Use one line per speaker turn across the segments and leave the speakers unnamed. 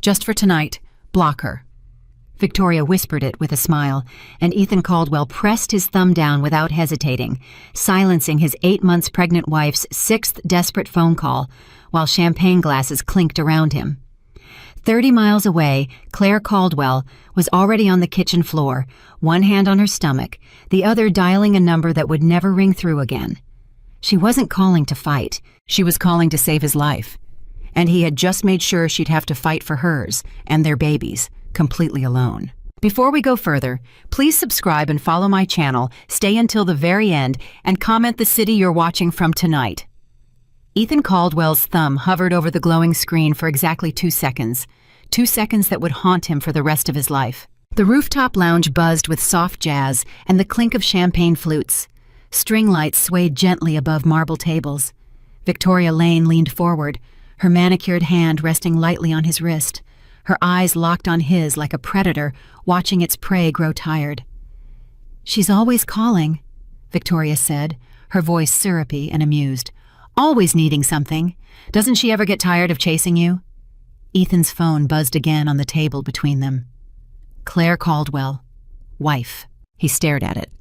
Just for tonight, block her." Victoria whispered it with a smile, and Ethan Caldwell pressed his thumb down without hesitating, silencing his 8 months pregnant wife's 6th desperate phone call, while champagne glasses clinked around him. 30 miles away, Claire Caldwell was already on the kitchen floor, one hand on her stomach, the other dialing a number that would never ring through again. She wasn't calling to fight. She was calling to save his life. And he had just made sure she'd have to fight for hers and their babies, completely alone. Before we go further, please subscribe and follow my channel, stay until the very end, and comment the city you're watching from tonight. Ethan Caldwell's thumb hovered over the glowing screen for exactly 2 seconds. 2 seconds that would haunt him for the rest of his life. The rooftop lounge buzzed with soft jazz and the clink of champagne flutes. String lights swayed gently above marble tables. Victoria Lane leaned forward, her manicured hand resting lightly on his wrist, her eyes locked on his like a predator watching its prey grow tired. "She's always calling," Victoria said, her voice syrupy and amused. "Always needing something. Doesn't she ever get tired of chasing you?" Ethan's phone buzzed again on the table between them. Claire Caldwell, wife. He stared at it.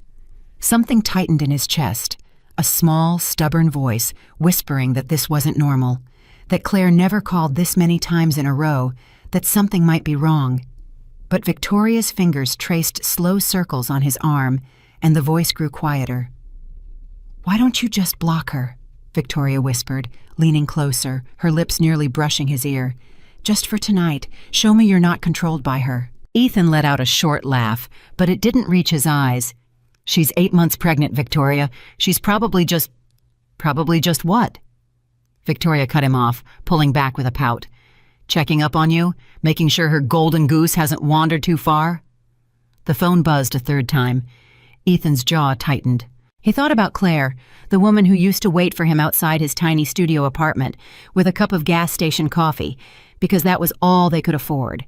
Something tightened in his chest, a small, stubborn voice whispering that this wasn't normal, that Claire never called this many times in a row, that something might be wrong. But Victoria's fingers traced slow circles on his arm, and the voice grew quieter. "Why don't you just block her?" Victoria whispered, leaning closer, her lips nearly brushing his ear. "Just for tonight, show me you're not controlled by her." Ethan let out a short laugh, but it didn't reach his eyes. "She's 8 months pregnant, Victoria. She's probably just what?" Victoria cut him off, pulling back with a pout. "Checking up on you? Making sure her golden goose hasn't wandered too far?" The phone buzzed a third time. Ethan's jaw tightened. He thought about Claire, the woman who used to wait for him outside his tiny studio apartment with a cup of gas station coffee, because that was all they could afford.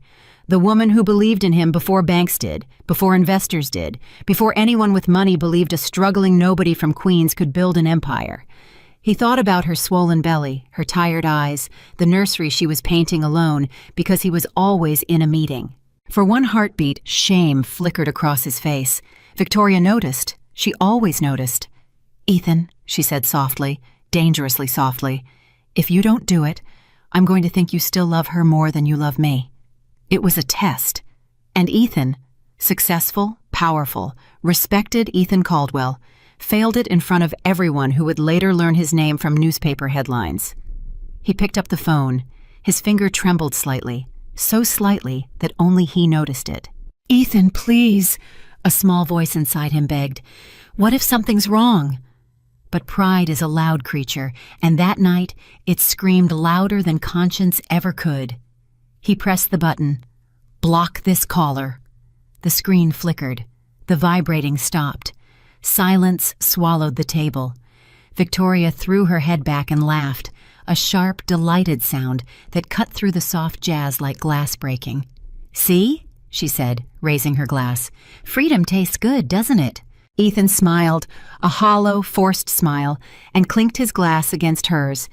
The woman who believed in him before banks did, before investors did, before anyone with money believed a struggling nobody from Queens could build an empire. He thought about her swollen belly, her tired eyes, the nursery she was painting alone because he was always in a meeting. For one heartbeat, shame flickered across his face. Victoria noticed. She always noticed. "Ethan," she said softly, dangerously softly, "if you don't do it, I'm going to think you still love her more than you love me." It was a test. And Ethan, successful, powerful, respected Ethan Caldwell, failed it in front of everyone who would later learn his name from newspaper headlines. He picked up the phone. His finger trembled slightly, so slightly that only he noticed it. "Ethan, please," a small voice inside him begged. "What if something's wrong?" But pride is a loud creature, and that night it screamed louder than conscience ever could. He pressed the button. "Block this caller." The screen flickered. The vibrating stopped. Silence swallowed the table. Victoria threw her head back and laughed, a sharp, delighted sound that cut through the soft jazz like glass breaking. "See?" she said, raising her glass. "Freedom tastes good, doesn't it?" Ethan smiled, a hollow, forced smile, and clinked his glass against hers.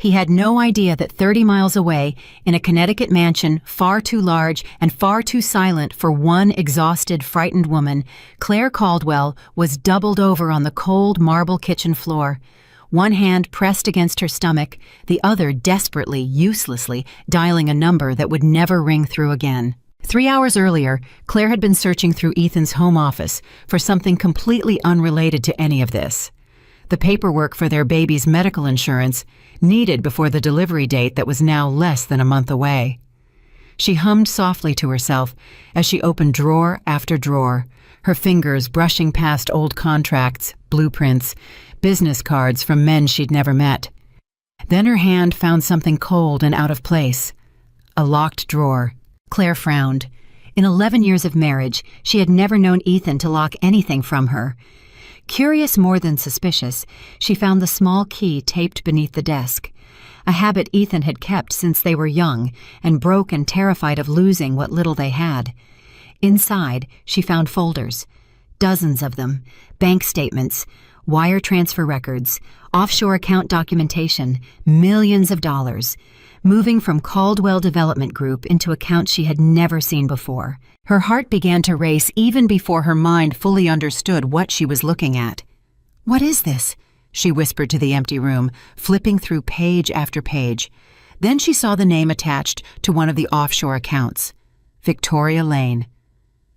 He had no idea that 30 miles away, in a Connecticut mansion far too large and far too silent for one exhausted, frightened woman, Claire Caldwell was doubled over on the cold marble kitchen floor. One hand pressed against her stomach, the other desperately, uselessly dialing a number that would never ring through again. 3 hours earlier, Claire had been searching through Ethan's home office for something completely unrelated to any of this. The paperwork for their baby's medical insurance, needed before the delivery date that was now less than a month away. She hummed softly to herself as she opened drawer after drawer, her fingers brushing past old contracts, blueprints, business cards from men she'd never met. Then her hand found something cold and out of place. A locked drawer. Claire frowned. In 11 years of marriage, she had never known Ethan to lock anything from her. Curious more than suspicious, she found the small key taped beneath the desk, a habit Ethan had kept since they were young and broke and terrified of losing what little they had. Inside, she found folders, dozens of them, bank statements, wire transfer records, offshore account documentation, millions of dollars, moving from Caldwell Development Group into accounts she had never seen before. Her heart began to race even before her mind fully understood what she was looking at. "What is this?" she whispered to the empty room, flipping through page after page. Then she saw the name attached to one of the offshore accounts. Victoria Lane.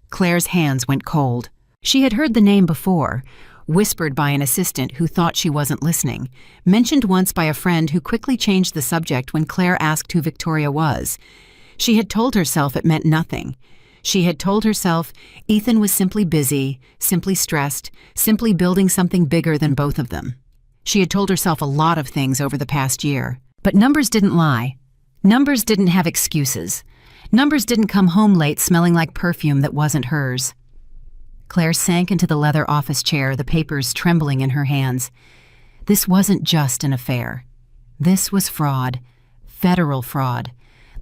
Claire's hands went cold. She had heard the name before, whispered by an assistant who thought she wasn't listening, mentioned once by a friend who quickly changed the subject when Claire asked who Victoria was. She had told herself it meant nothing. She had told herself Ethan was simply busy, simply stressed, simply building something bigger than both of them. She had told herself a lot of things over the past year. But numbers didn't lie. Numbers didn't have excuses. Numbers didn't come home late smelling like perfume that wasn't hers. Claire sank into the leather office chair, the papers trembling in her hands. This wasn't just an affair. This was fraud. Federal fraud.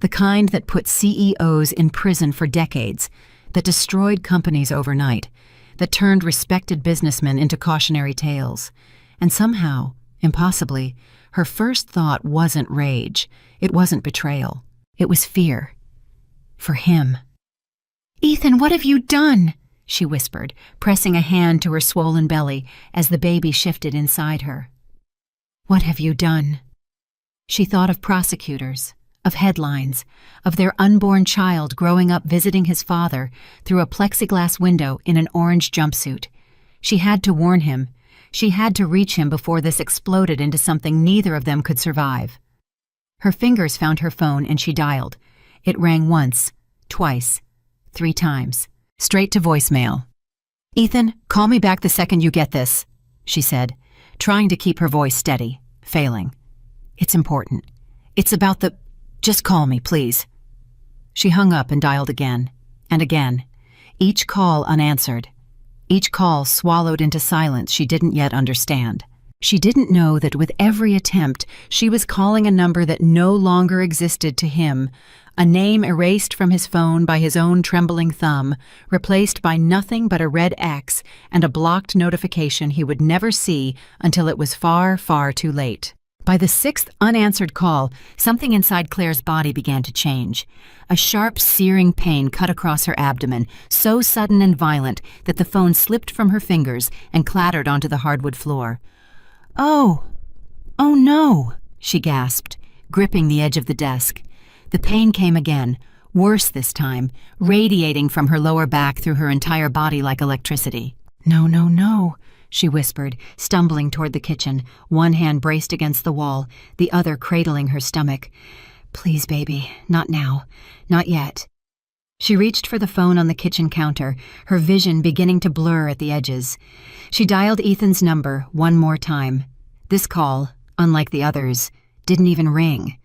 The kind that put CEOs in prison for decades, that destroyed companies overnight, that turned respected businessmen into cautionary tales. And somehow, impossibly, her first thought wasn't rage. It wasn't betrayal. It was fear. For him. "Ethan, what have you done?" she whispered, pressing a hand to her swollen belly as the baby shifted inside her. "What have you done?" She thought of prosecutors, of headlines, of their unborn child growing up visiting his father through a plexiglass window in an orange jumpsuit. She had to warn him. She had to reach him before this exploded into something neither of them could survive. Her fingers found her phone and she dialed. It rang once, twice, 3 times, straight to voicemail. "Ethan, call me back the second you get this," she said, trying to keep her voice steady, failing. "It's important. It's about the... Just call me, please." She hung up and dialed again, and again, each call unanswered. Each call swallowed into silence she didn't yet understand. She didn't know that with every attempt, she was calling a number that no longer existed to him, a name erased from his phone by his own trembling thumb, replaced by nothing but a red X and a blocked notification he would never see until it was far, far too late. By the 6th unanswered call, something inside Claire's body began to change. A sharp, searing pain cut across her abdomen, so sudden and violent that the phone slipped from her fingers and clattered onto the hardwood floor. "Oh no," she gasped, gripping the edge of the desk. The pain came again, worse this time, radiating from her lower back through her entire body like electricity. No, she whispered, stumbling toward the kitchen, one hand braced against the wall, the other cradling her stomach. "Please, baby, not now. Not yet." She reached for the phone on the kitchen counter, her vision beginning to blur at the edges. She dialed Ethan's number one more time. This call, unlike the others, didn't even ring.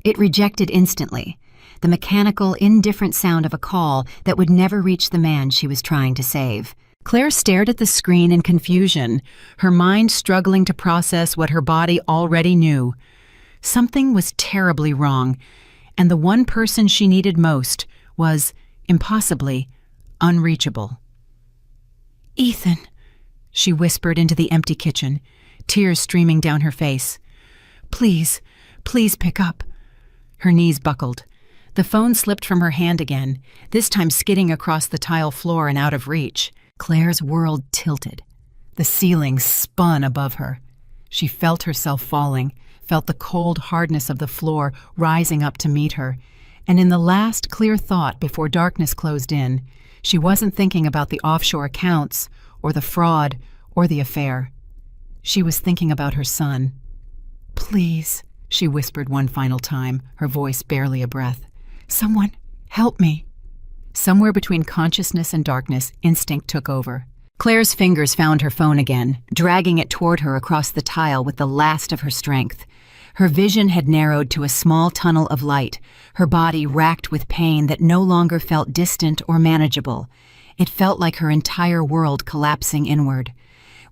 It rejected instantly, the mechanical, indifferent sound of a call that would never reach the man she was trying to save. Claire stared at the screen in confusion, her mind struggling to process what her body already knew. Something was terribly wrong, and the one person she needed most was, impossibly, unreachable. "Ethan," she whispered into the empty kitchen, tears streaming down her face. Please pick up." Her knees buckled. The phone slipped from her hand again, this time skidding across the tile floor and out of reach. Claire's world tilted. The ceiling spun above her. She felt herself falling, felt the cold hardness of the floor rising up to meet her, and in the last clear thought before darkness closed in, she wasn't thinking about the offshore accounts, or the fraud, or the affair. She was thinking about her son. "Please," she whispered one final time, her voice barely a breath. "Someone, help me." Somewhere between consciousness and darkness, instinct took over. Claire's fingers found her phone again, dragging it toward her across the tile with the last of her strength. Her vision had narrowed to a small tunnel of light, her body racked with pain that no longer felt distant or manageable. It felt like her entire world collapsing inward.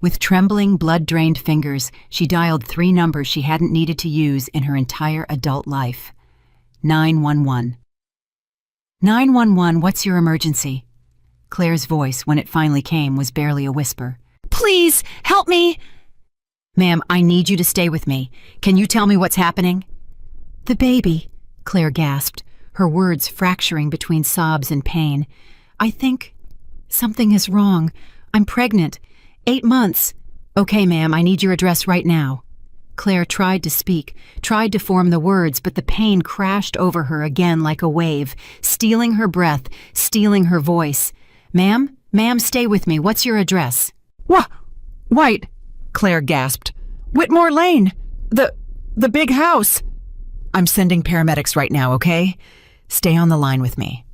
With trembling, blood-drained fingers, she dialed 3 numbers she hadn't needed to use in her entire adult life. 911. 911, what's your emergency? Claire's voice, when it finally came, was barely a whisper. "Please, help me!" Ma'am, I need you to stay with me. Can you tell me what's happening? The baby, Claire gasped, her words fracturing between sobs and pain. I think something is wrong. I'm pregnant. 8 months. Okay, ma'am, I need your address right now. Claire tried to speak, tried to form the words, but the pain crashed over her again like a wave, stealing her breath, stealing her voice. Ma'am, stay with me. What's your address?
White, Claire gasped. Whitmore Lane. The big house. I'm sending paramedics right now, okay? Stay on the line with me.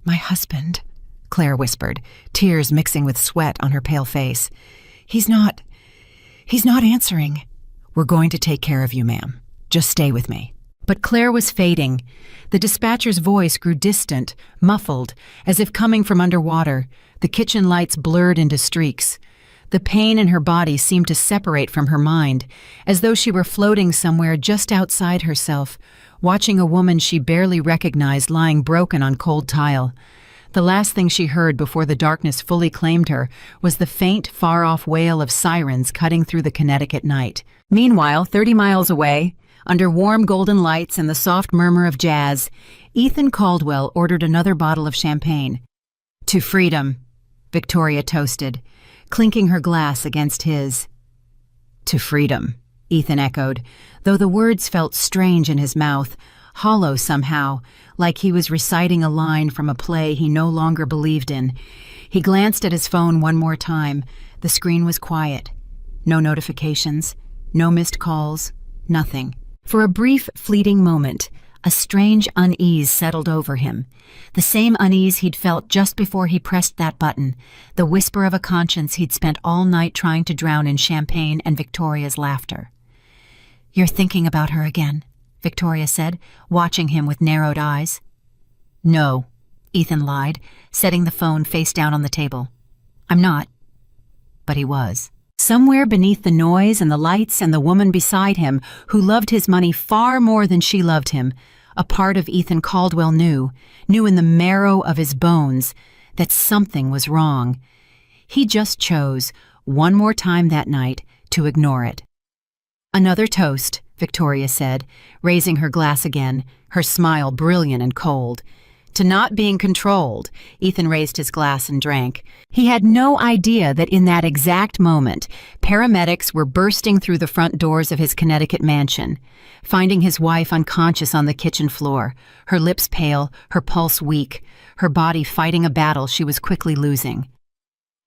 My husband, Claire whispered, tears mixing with sweat on her pale face. He's not answering. We're going to take care of you, ma'am. Just stay with me. But Claire was fading. The dispatcher's voice grew distant, muffled, as if coming from underwater. The kitchen lights blurred into streaks. The pain in her body seemed to separate from her mind, as though she were floating somewhere just outside herself, watching a woman she barely recognized lying broken on cold tile. The last thing she heard before the darkness fully claimed her was the faint, far-off wail of sirens cutting through the Connecticut night. Meanwhile, 30 miles away, under warm golden lights and the soft murmur of jazz, Ethan Caldwell ordered another bottle of champagne. To freedom, Victoria toasted, clinking her glass against his. To freedom, Ethan echoed, though the words felt strange in his mouth, hollow somehow, like he was reciting a line from a play he no longer believed in. He glanced at his phone one more time. The screen was quiet. No notifications, no missed calls, nothing. For a brief, fleeting moment, a strange unease settled over him. The same unease he'd felt just before he pressed that button, the whisper of a conscience he'd spent all night trying to drown in champagne and Victoria's laughter. You're thinking about her again, Victoria said, watching him with narrowed eyes. No, Ethan lied, setting the phone face down on the table. I'm not. But he was. Somewhere beneath the noise and the lights and the woman beside him, who loved his money far more than she loved him, a part of Ethan Caldwell knew in the marrow of his bones, that something was wrong. He just chose, one more time that night, to ignore it. Another toast, Victoria said, raising her glass again, her smile brilliant and cold. To not being controlled, Ethan raised his glass and drank. He had no idea that in that exact moment, paramedics were bursting through the front doors of his Connecticut mansion, finding his wife unconscious on the kitchen floor, her lips pale, her pulse weak, her body fighting a battle she was quickly losing.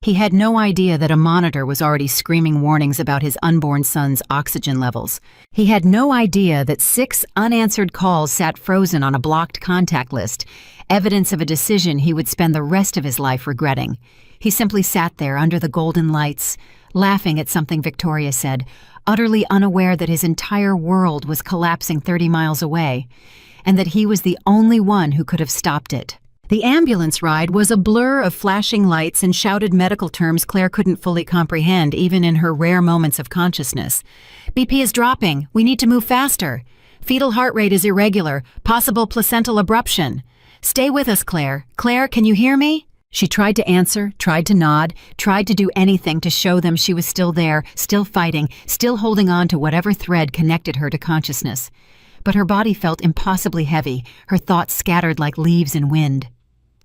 He had no idea that a monitor was already screaming warnings about his unborn son's oxygen levels. He had no idea that 6 unanswered calls sat frozen on a blocked contact list, evidence of a decision he would spend the rest of his life regretting. He simply sat there under the golden lights, laughing at something Victoria said, utterly unaware that his entire world was collapsing 30 miles away, and that he was the only one who could have stopped it. The ambulance ride was a blur of flashing lights and shouted medical terms Claire couldn't fully comprehend even in her rare moments of consciousness. BP is dropping. We need to move faster. Fetal heart rate is irregular. Possible placental abruption. Stay with us, Claire. Claire, can you hear me? She tried to answer, tried to nod, tried to do anything to show them she was still there, still fighting, still holding on to whatever thread connected her to consciousness. But her body felt impossibly heavy, her thoughts scattered like leaves in wind.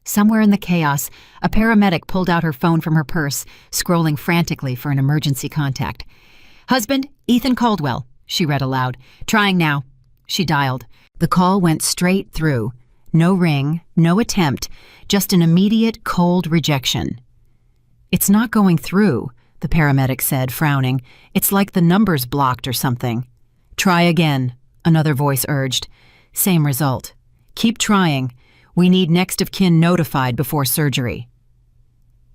Somewhere in the chaos, a paramedic pulled out her phone from her purse, scrolling frantically for an emergency contact. Husband, Ethan Caldwell, she read aloud. Trying now. She dialed. The call went straight through. No ring, no attempt, just an immediate, cold rejection. It's not going through, the paramedic said, frowning. It's like the number's blocked or something. Try again, another voice urged. Same result. Keep trying. We need next of kin notified before surgery.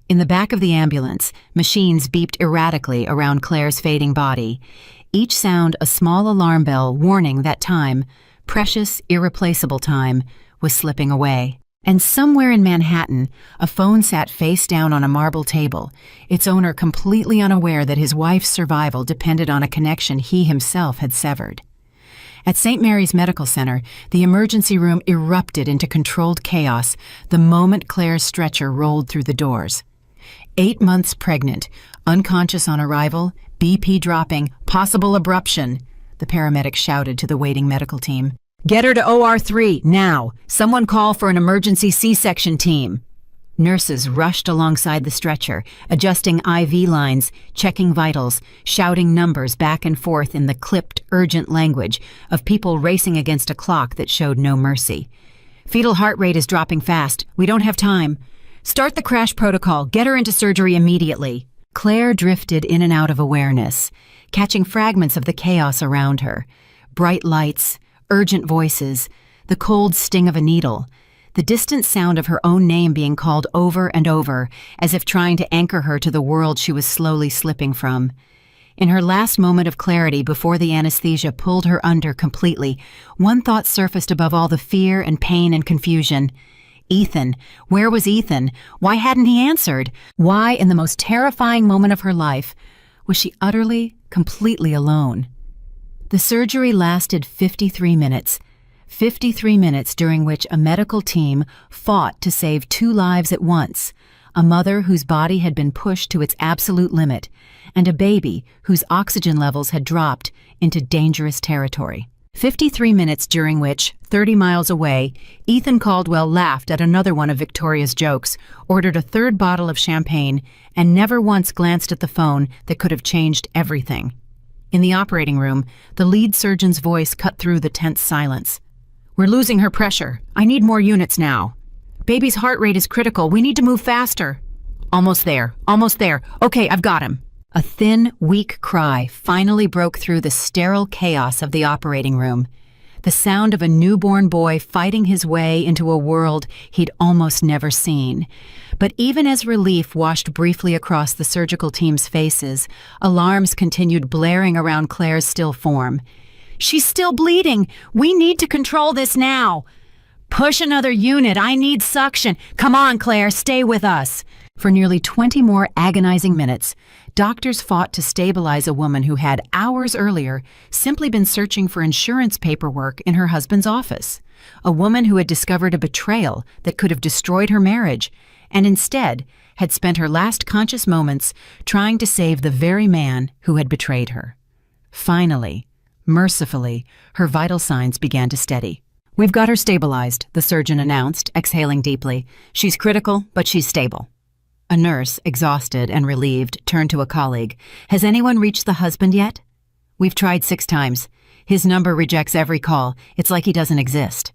In the back of the ambulance, machines beeped erratically around Claire's fading body, each sound a small alarm bell warning that time, precious, irreplaceable time, was slipping away. And somewhere in Manhattan, a phone sat face down on a marble table, its owner completely unaware that his wife's survival depended on a connection he himself had severed. At St. Mary's Medical Center, the emergency room erupted into controlled chaos the moment Claire's stretcher rolled through the doors.
8 months pregnant, unconscious on arrival, BP dropping, possible abruption, the paramedic shouted to the waiting medical team. Get her to OR3, now! Someone call for an emergency C-section team. Nurses rushed alongside the stretcher, adjusting IV lines, checking vitals, shouting numbers back and forth in the clipped, urgent language of people racing against a clock that showed no mercy. Fetal heart rate is dropping fast. We don't have time. Start the crash protocol. Get her into surgery immediately. Claire drifted in and out of awareness, catching fragments of the chaos around her. Bright lights, urgent voices, the cold sting of a needle, the distant sound of her own name being called over and over, as if trying to anchor her to the world she was slowly slipping from. In her last moment of clarity before the anesthesia pulled her under completely, one thought surfaced above all the fear and pain and confusion. Ethan. Where was Ethan? Why hadn't he answered? Why, in the most terrifying moment of her life, was she utterly, completely alone? The surgery lasted 53 minutes. 53 minutes during which a medical team fought to save 2 lives at once, a mother whose body had been pushed to its absolute limit, and a baby whose oxygen levels had dropped into dangerous territory. 53 minutes during which, 30 miles away, Ethan Caldwell laughed at another one of Victoria's jokes, ordered a 3rd bottle of champagne, and never once glanced at the phone that could have changed everything. In the operating room, the lead surgeon's voice cut through the tense silence. We're losing her pressure. I need more units now. Baby's heart rate is critical. We need to move faster. Almost there. Almost there. Okay, I've got him. A thin, weak cry finally broke through the sterile chaos of the operating room. The sound of a newborn boy fighting his way into a world he'd almost never seen. But even as relief washed briefly across the surgical team's faces, alarms continued blaring around Claire's still form. She's still bleeding. We need to control this now. Push another unit. I need suction. Come on, Claire, stay with us. For nearly 20 more agonizing minutes, doctors fought to stabilize a woman who had, hours earlier, simply been searching for insurance paperwork in her husband's office. A woman who had discovered a betrayal that could have destroyed her marriage, and instead had spent her last conscious moments trying to save the very man who had betrayed her. Finally, mercifully, her vital signs began to steady. We've got her stabilized, the surgeon announced, exhaling deeply. She's critical, but she's stable. A nurse, exhausted and relieved, turned to a colleague. Has anyone reached the husband yet? We've tried 6 times. His number rejects every call. It's like he doesn't exist.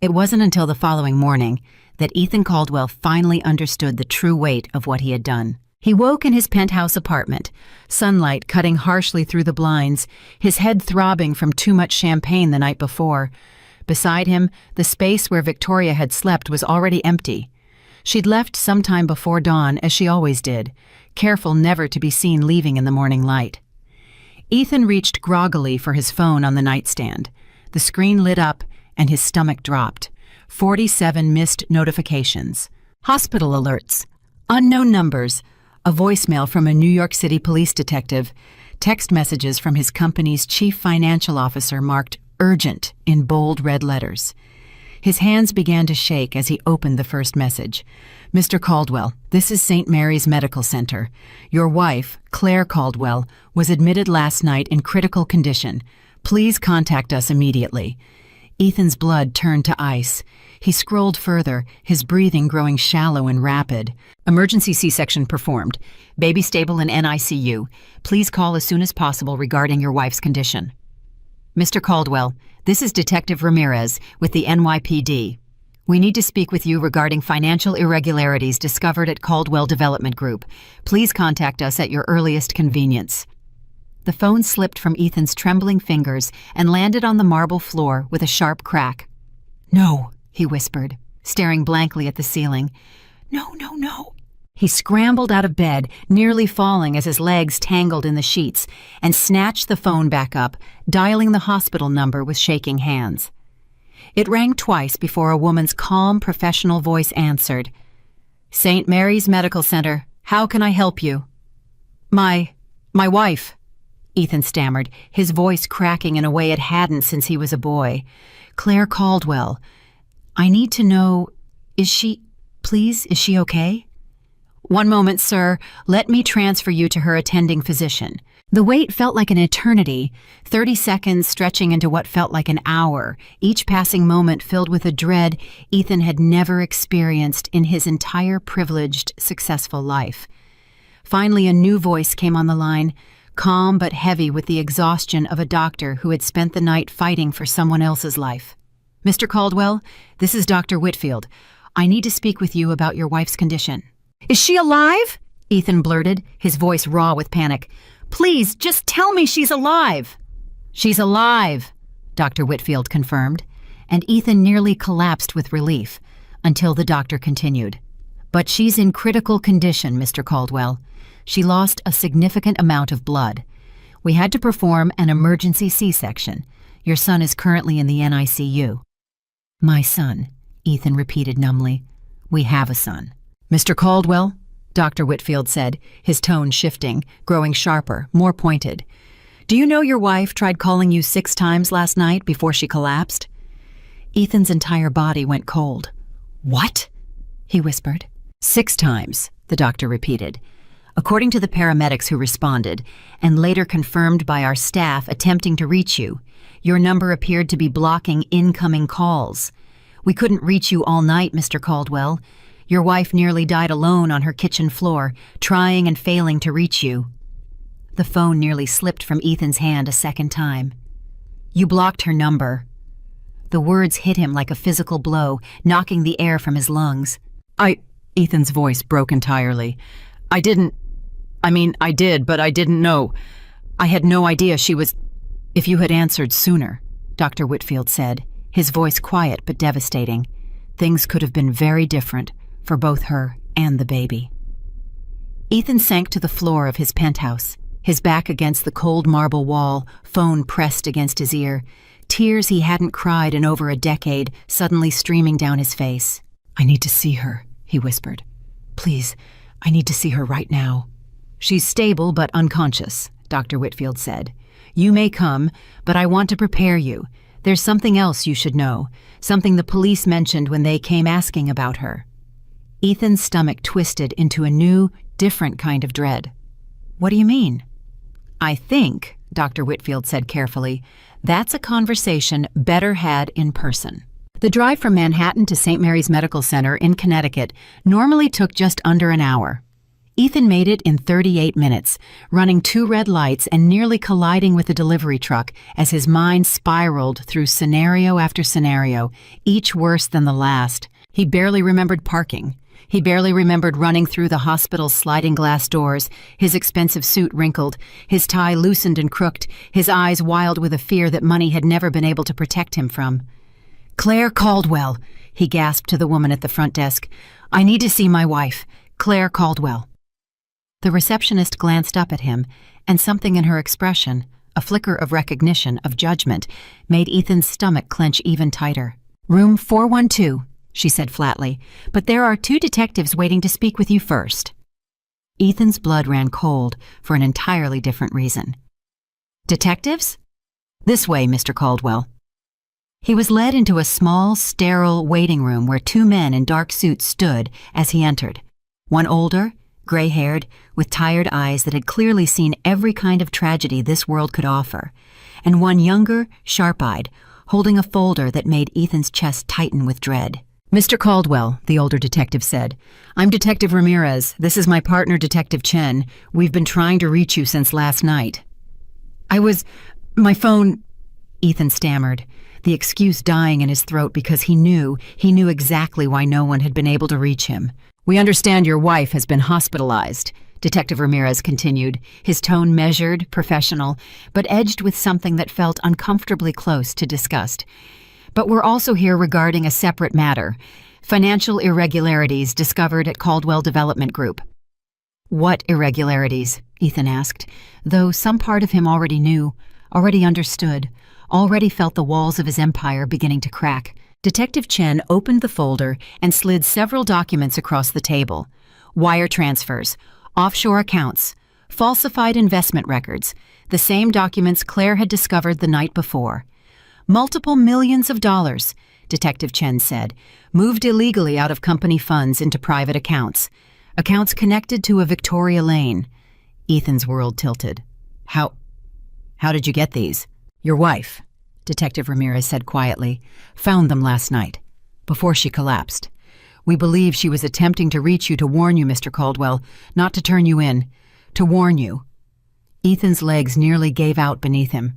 It wasn't until the following morning that Ethan Caldwell finally understood the true weight of what he had done. He woke in his penthouse apartment, sunlight cutting harshly through the blinds, his head throbbing from too much champagne the night before. Beside him, the space where Victoria had slept was already empty. She'd left some time before dawn, as she always did, careful never to be seen leaving in the morning light. Ethan reached groggily for his phone on the nightstand. The screen lit up, and his stomach dropped. 47 missed notifications. Hospital alerts. Unknown numbers. A voicemail from a New York City police detective. Text messages from his company's chief financial officer marked urgent in bold red letters. His hands began to shake as he opened the first message. Mr. Caldwell, this is St. Mary's Medical Center. Your wife, Claire Caldwell, was admitted last night in critical condition. Please contact us immediately. Ethan's blood turned to ice. He scrolled further, his breathing growing shallow and rapid. Emergency C-section performed. Baby stable in NICU. Please call as soon as possible regarding your wife's condition. Mr. Caldwell, this is Detective Ramirez with the NYPD. We need to speak with you regarding financial irregularities discovered at Caldwell Development Group. Please contact us at your earliest convenience. The phone slipped from Ethan's trembling fingers and landed on the marble floor with a sharp crack. No, he whispered, staring blankly at the ceiling. No, no, no. He scrambled out of bed, nearly falling as his legs tangled in the sheets, and snatched the phone back up, dialing the hospital number with shaking hands. It rang twice before a woman's calm, professional voice answered. St. Mary's Medical Center, how can I help you? My wife, Ethan stammered, his voice cracking in a way it hadn't since he was a boy. Claire Caldwell. I need to know, is she okay? "One moment, sir. Let me transfer you to her attending physician." The wait felt like an eternity, 30 seconds stretching into what felt like an hour, each passing moment filled with a dread Ethan had never experienced in his entire privileged, successful life. Finally, a new voice came on the line, calm but heavy with the exhaustion of a doctor who had spent the night fighting for someone else's life. "Mr. Caldwell, this is Dr. Whitfield. I need to speak with you about your wife's condition."
Is she alive?
Ethan blurted, his voice raw with panic. "Please, just tell me she's alive." "She's alive," Dr. Whitfield confirmed, and Ethan nearly collapsed with relief until the doctor continued. "But she's in critical condition, Mr. Caldwell. She lost a significant amount of blood. We had to perform an emergency C-section. Your son is currently in the NICU." "My son," Ethan repeated numbly. "We have a son." "Mr. Caldwell," Dr. Whitfield said, his tone shifting, growing sharper, more pointed. "Do you know your wife tried calling you 6 times last night before she collapsed?" Ethan's entire body went cold. "What?" he whispered. 6 times, the doctor repeated. "According to the paramedics who responded, and later confirmed by our staff attempting to reach you, your number appeared to be blocking incoming calls. We couldn't reach you all night, Mr. Caldwell. Your wife nearly died alone on her kitchen floor, trying and failing to reach you." The phone nearly slipped from Ethan's hand a second time. "You blocked her number." The words hit him like a physical blow, knocking the air from his lungs. Ethan's voice broke entirely. I did, but I didn't know. I had no idea she was—" "If you had answered sooner," Dr. Whitfield said, his voice quiet but devastating, "things could have been very different for both her and the baby." Ethan sank to the floor of his penthouse, his back against the cold marble wall, phone pressed against his ear, tears he hadn't cried in over a decade suddenly streaming down his face. "I need to see her," he whispered. "Please, I need to see her right now." "She's stable but unconscious," Dr. Whitfield said. "You may come, but I want to prepare you. There's something else you should know, something the police mentioned when they came asking about her." Ethan's stomach twisted into a new, different kind of dread. "What do you mean?" "I think," Dr. Whitfield said carefully, "that's a conversation better had in person." The drive from Manhattan to St. Mary's Medical Center in Connecticut normally took just under an hour. Ethan made it in 38 minutes, running 2 red lights and nearly colliding with a delivery truck as his mind spiraled through scenario after scenario, each worse than the last. He barely remembered parking. He barely remembered running through the hospital's sliding glass doors, his expensive suit wrinkled, his tie loosened and crooked, his eyes wild with a fear that money had never been able to protect him from. "Claire Caldwell," he gasped to the woman at the front desk. "I need to see my wife, Claire Caldwell." The receptionist glanced up at him, and something in her expression, a flicker of recognition, of judgment, made Ethan's stomach clench even tighter. "Room 412. She said flatly, "but there are 2 detectives waiting to speak with you first." Ethan's blood ran cold for an entirely different reason. "Detectives?" "This way, Mr. Caldwell." He was led into a small, sterile waiting room where 2 men in dark suits stood as he entered. One older, gray-haired, with tired eyes that had clearly seen every kind of tragedy this world could offer, and one younger, sharp-eyed, holding a folder that made Ethan's chest tighten with dread. "Mr. Caldwell," the older detective said, "I'm Detective Ramirez. This is my partner, Detective Chen. We've been trying to reach you since last night." My phone," Ethan stammered, the excuse dying in his throat because he knew exactly why no one had been able to reach him. "We understand your wife has been hospitalized," Detective Ramirez continued, his tone measured, professional, but edged with something that felt uncomfortably close to disgust. "But we're also here regarding a separate matter, financial irregularities discovered at Caldwell Development Group." "What irregularities?" Ethan asked, though some part of him already knew, already understood, already felt the walls of his empire beginning to crack. Detective Chen opened the folder and slid several documents across the table. Wire transfers, offshore accounts, falsified investment records, the same documents Claire had discovered the night before. "Multiple millions of dollars," Detective Chen said, "moved illegally out of company funds into private accounts. Accounts connected to a Victoria Lane. Ethan's world tilted. How did you get these? Your wife, Detective Ramirez said quietly, found them last night, before she collapsed. We believe she was attempting to reach you to warn you, Mr. Caldwell, not to turn you in, to warn you. Ethan's legs nearly gave out beneath him.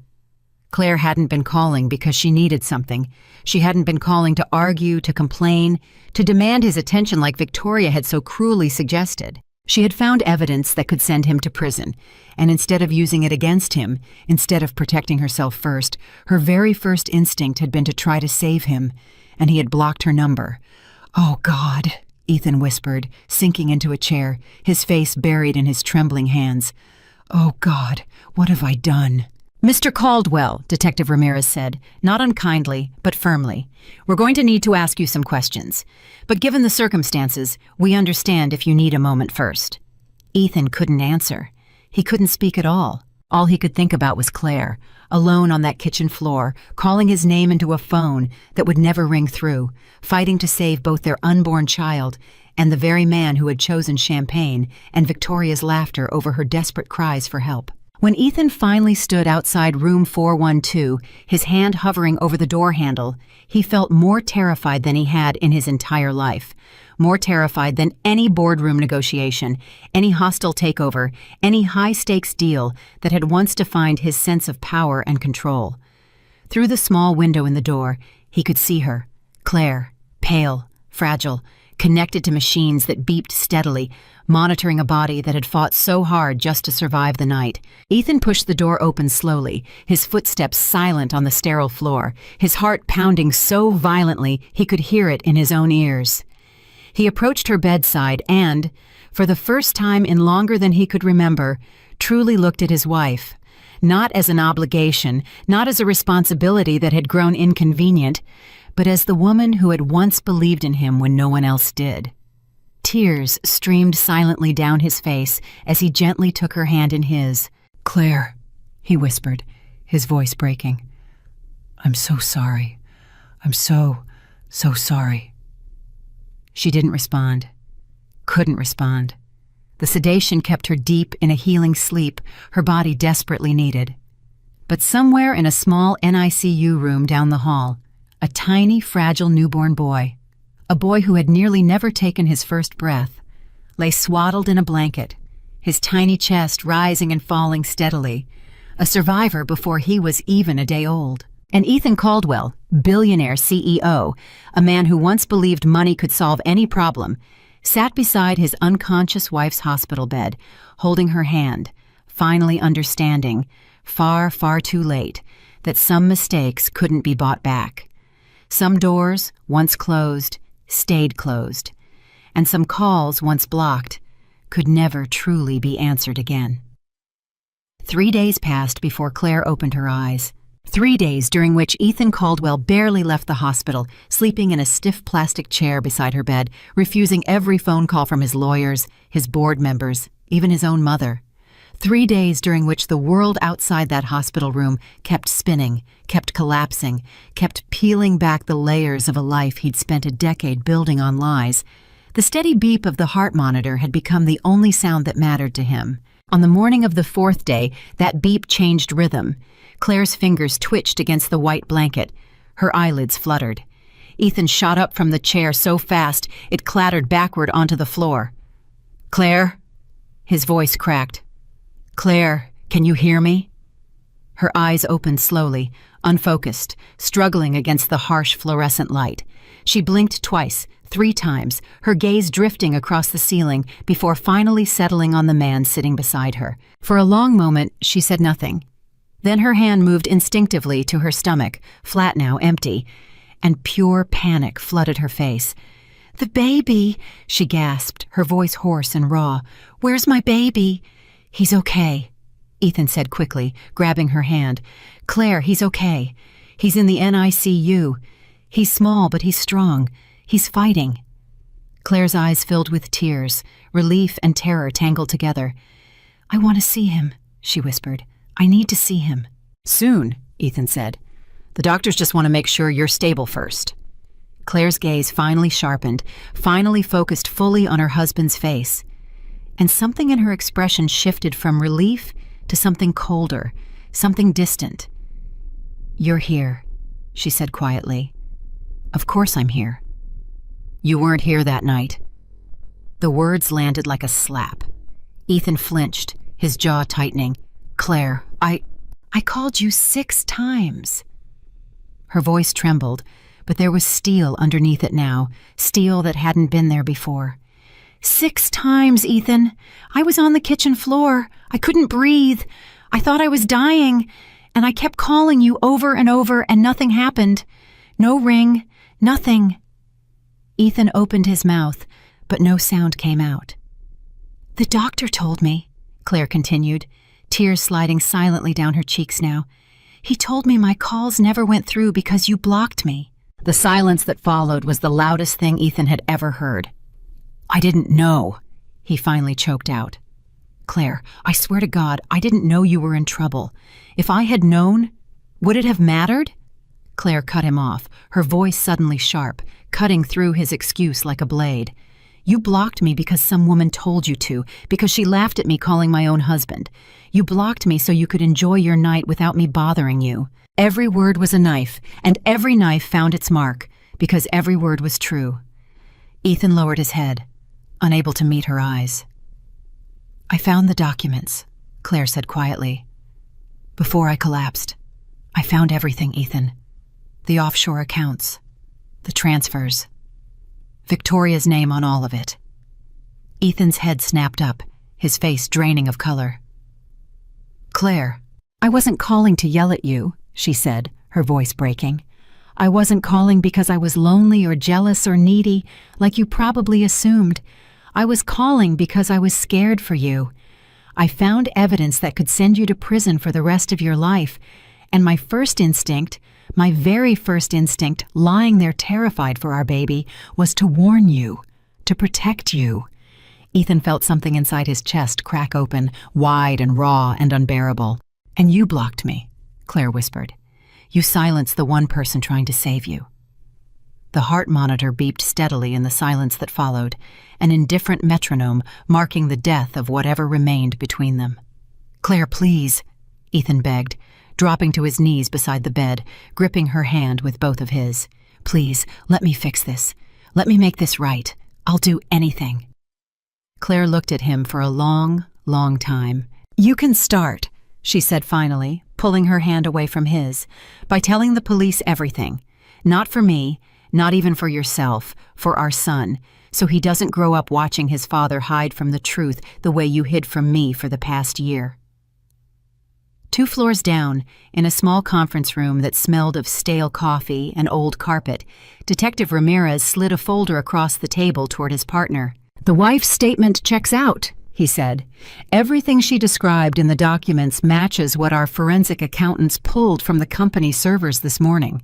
Claire hadn't been calling because she needed something. She hadn't been calling to argue, to complain, to demand his attention like Victoria had so cruelly suggested. She had found evidence that could send him to prison, and instead of using it against him, instead of protecting herself first, her very first instinct had been to try to save him, and he had blocked her number. "Oh, God," Ethan whispered, sinking into a chair, his face buried in his trembling hands. "Oh, God, what have I done?" "Mr. Caldwell," Detective Ramirez said, not unkindly, but firmly, "we're going to need to ask you some questions. But given the circumstances, we understand if you need a moment first." Ethan couldn't answer. He couldn't speak at all. All he could think about was Claire, alone on that kitchen floor, calling his name into a phone that would never ring through, fighting to save both their unborn child and the very man who had chosen champagne and Victoria's laughter over her desperate cries for help. When Ethan finally stood outside room 412, his hand hovering over the door handle, he felt more terrified than he had in his entire life. More terrified than any boardroom negotiation, any hostile takeover, any high-stakes deal that had once defined his sense of power and control. Through the small window in the door, he could see her, Claire, pale, fragile, connected to machines that beeped steadily, monitoring a body that had fought so hard just to survive the night. Ethan pushed the door open slowly, his footsteps silent on the sterile floor, his heart pounding so violently he could hear it in his own ears. He approached her bedside and, for the first time in longer than he could remember, truly looked at his wife. Not as an obligation, not as a responsibility that had grown inconvenient, but as the woman who had once believed in him when no one else did. Tears streamed silently down his face as he gently took her hand in his. "Claire," he whispered, his voice breaking. "I'm so sorry. I'm so sorry." She didn't respond. Couldn't respond. The sedation kept her deep in a healing sleep her body desperately needed. But somewhere in a small NICU room down the hall, a tiny, fragile newborn boy, a boy who had nearly never taken his first breath, lay swaddled in a blanket, his tiny chest rising and falling steadily, a survivor before he was even a day old. And Ethan Caldwell, billionaire CEO, a man who once believed money could solve any problem, sat beside his unconscious wife's hospital bed, holding her hand, finally understanding, far, far too late, that some mistakes couldn't be bought back. Some doors, once closed, stayed closed, and some calls, once blocked, could never truly be answered again. 3 days passed before Claire opened her eyes. 3 days during which Ethan Caldwell barely left the hospital, sleeping in a stiff plastic chair beside her bed, refusing every phone call from his lawyers, his board members, even his own mother. 3 days during which the world outside that hospital room kept spinning, kept collapsing, kept peeling back the layers of a life he'd spent a decade building on lies. The steady beep of the heart monitor had become the only sound that mattered to him. On the morning of the 4th day, that beep changed rhythm. Claire's fingers twitched against the white blanket. Her eyelids fluttered. Ethan shot up from the chair so fast it clattered backward onto the floor. "Claire?" His voice cracked. "Claire, can you hear me?" Her eyes opened slowly, unfocused, struggling against the harsh fluorescent light. She blinked twice, 3 times, her gaze drifting across the ceiling before finally settling on the man sitting beside her. For a long moment, she said nothing. Then her hand moved instinctively to her stomach, flat now, empty, and pure panic flooded her face. "The baby," she gasped, her voice hoarse and raw. "Where's my baby?" "He's okay," Ethan said quickly, grabbing her hand. "Claire, he's okay. He's in the NICU. He's small, but he's strong. He's fighting." Claire's eyes filled with tears, relief and terror tangled together. "I want to see him," she whispered. "I need to see him." "Soon," Ethan said. "The doctors just want to make sure you're stable first." Claire's gaze finally sharpened, finally focused fully on her husband's face. and something in her expression shifted from relief to something colder, something distant. "You're here," she said quietly. "Of course I'm here." "You weren't here that night." The words landed like a slap. Ethan flinched, his jaw tightening. "Claire, I called you 6 times." Her voice trembled, but there was steel underneath it now, steel that hadn't been there before. 6 times, Ethan. I was on the kitchen floor. I couldn't breathe. I thought I was dying, and I kept calling you over and over, and nothing happened. No ring, nothing. Ethan opened his mouth, but no sound came out. "The doctor told me," Claire continued, tears sliding silently down her cheeks now. "He told me my calls never went through because you blocked me." The silence that followed was the loudest thing Ethan had ever heard. "I didn't know," he finally choked out. "Claire, I swear to God, I didn't know you were in trouble. If I had known, would it have mattered?" Claire cut him off, her voice suddenly sharp, cutting through his excuse like a blade. "You blocked me because some woman told you to, because she laughed at me calling my own husband. You blocked me so you could enjoy your night without me bothering you. Every word was a knife, and every knife found its mark, because every word was true." Ethan lowered his head, unable to meet her eyes. "I found the documents," Claire said quietly. "Before I collapsed, I found everything, Ethan. The offshore accounts, the transfers, Victoria's name on all of it." Ethan's head snapped up, his face draining of color. "Claire, I wasn't calling to yell at you," she said, her voice breaking. "I wasn't calling because I was lonely or jealous or needy, like you probably assumed. I was calling because I was scared for you. I found evidence that could send you to prison for the rest of your life, and my first instinct, my very first instinct, lying there terrified for our baby, was to warn you, to protect you." Ethan felt something inside his chest crack open, wide and raw and unbearable. "And you blocked me," Claire whispered. "You silenced the one person trying to save you." The heart monitor beeped steadily in the silence that followed, an indifferent metronome marking the death of whatever remained between them. "Claire, please," Ethan begged, dropping to his knees beside the bed, gripping her hand with both of his. "Please, let me fix this. Let me make this right. I'll do anything." Claire looked at him for a long, long time. "You can start," she said finally, pulling her hand away from his, "by telling the police everything. Not for me, not even for yourself, for our son, so he doesn't grow up watching his father hide from the truth the way you hid from me for the past year." 2 floors down, in a small conference room that smelled of stale coffee and old carpet, Detective Ramirez slid a folder across the table toward his partner. "The wife's statement checks out," he said. "Everything she described in the documents matches what our forensic accountants pulled from the company servers this morning."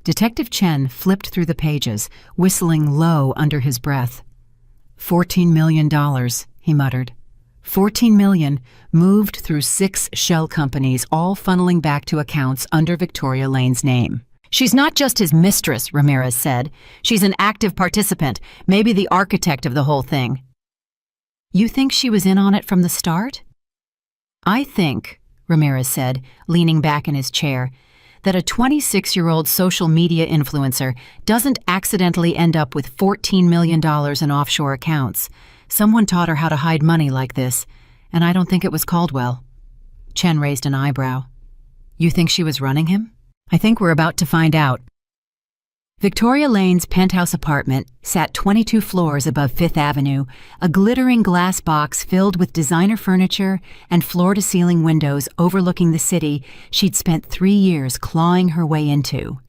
Detective Chen flipped through the pages, whistling low under his breath. $14 million, he muttered. 14 million moved through 6 shell companies, all funneling back to accounts under Victoria Lane's name. "She's not just his mistress," Ramirez said. "She's an active participant, maybe the architect of the whole thing." "You think she was in on it from the start?" "I think," Ramirez said, leaning back in his chair, "that a 26-year-old social media influencer doesn't accidentally end up with $14 million in offshore accounts. Someone taught her how to hide money like this, and I don't think it was Caldwell." Chen raised an eyebrow. "You think she was running him?" "I think we're about to find out." Victoria Lane's penthouse apartment sat 22 floors above Fifth Avenue, a glittering glass box filled with designer furniture and floor-to-ceiling windows overlooking the city she'd spent 3 years clawing her way into.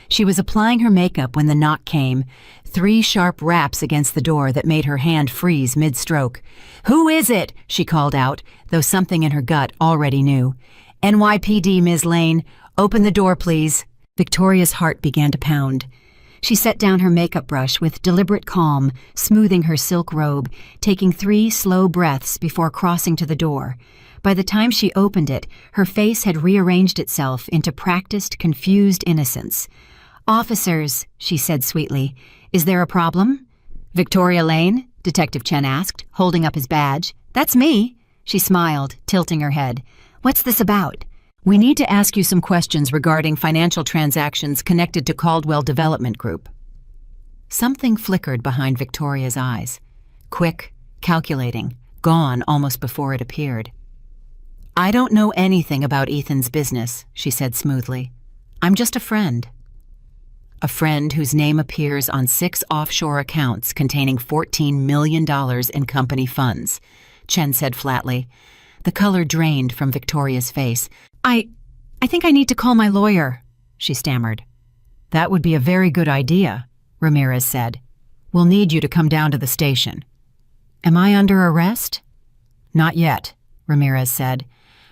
She was applying her makeup when the knock came, 3 sharp raps against the door that made her hand freeze mid-stroke. "Who is it?" she called out, though something in her gut already knew. "NYPD, Ms. Lane. Open the door, please." Victoria's heart began to pound. She set down her makeup brush with deliberate calm, smoothing her silk robe, taking 3 slow breaths before crossing to the door. By the time she opened it, her face had rearranged itself into practiced, confused innocence. "Officers," she said sweetly, "is there a problem?" "Victoria Lane?" Detective Chen asked, holding up his badge. "That's me." She smiled, tilting her head. "What's this about?" "We need to ask you some questions regarding financial transactions connected to Caldwell Development Group." Something flickered behind Victoria's eyes. Quick, calculating, gone almost before it appeared. "I don't know anything about Ethan's business," she said smoothly. "I'm just a friend." A friend whose name appears on 6 offshore accounts containing $14 million in company funds, Chen said flatly. The color drained from Victoria's face. I think I need to call my lawyer," she stammered. "That would be a very good idea," Ramirez said. "We'll need you to come down to the station." "Am I under arrest?" "Not yet," Ramirez said.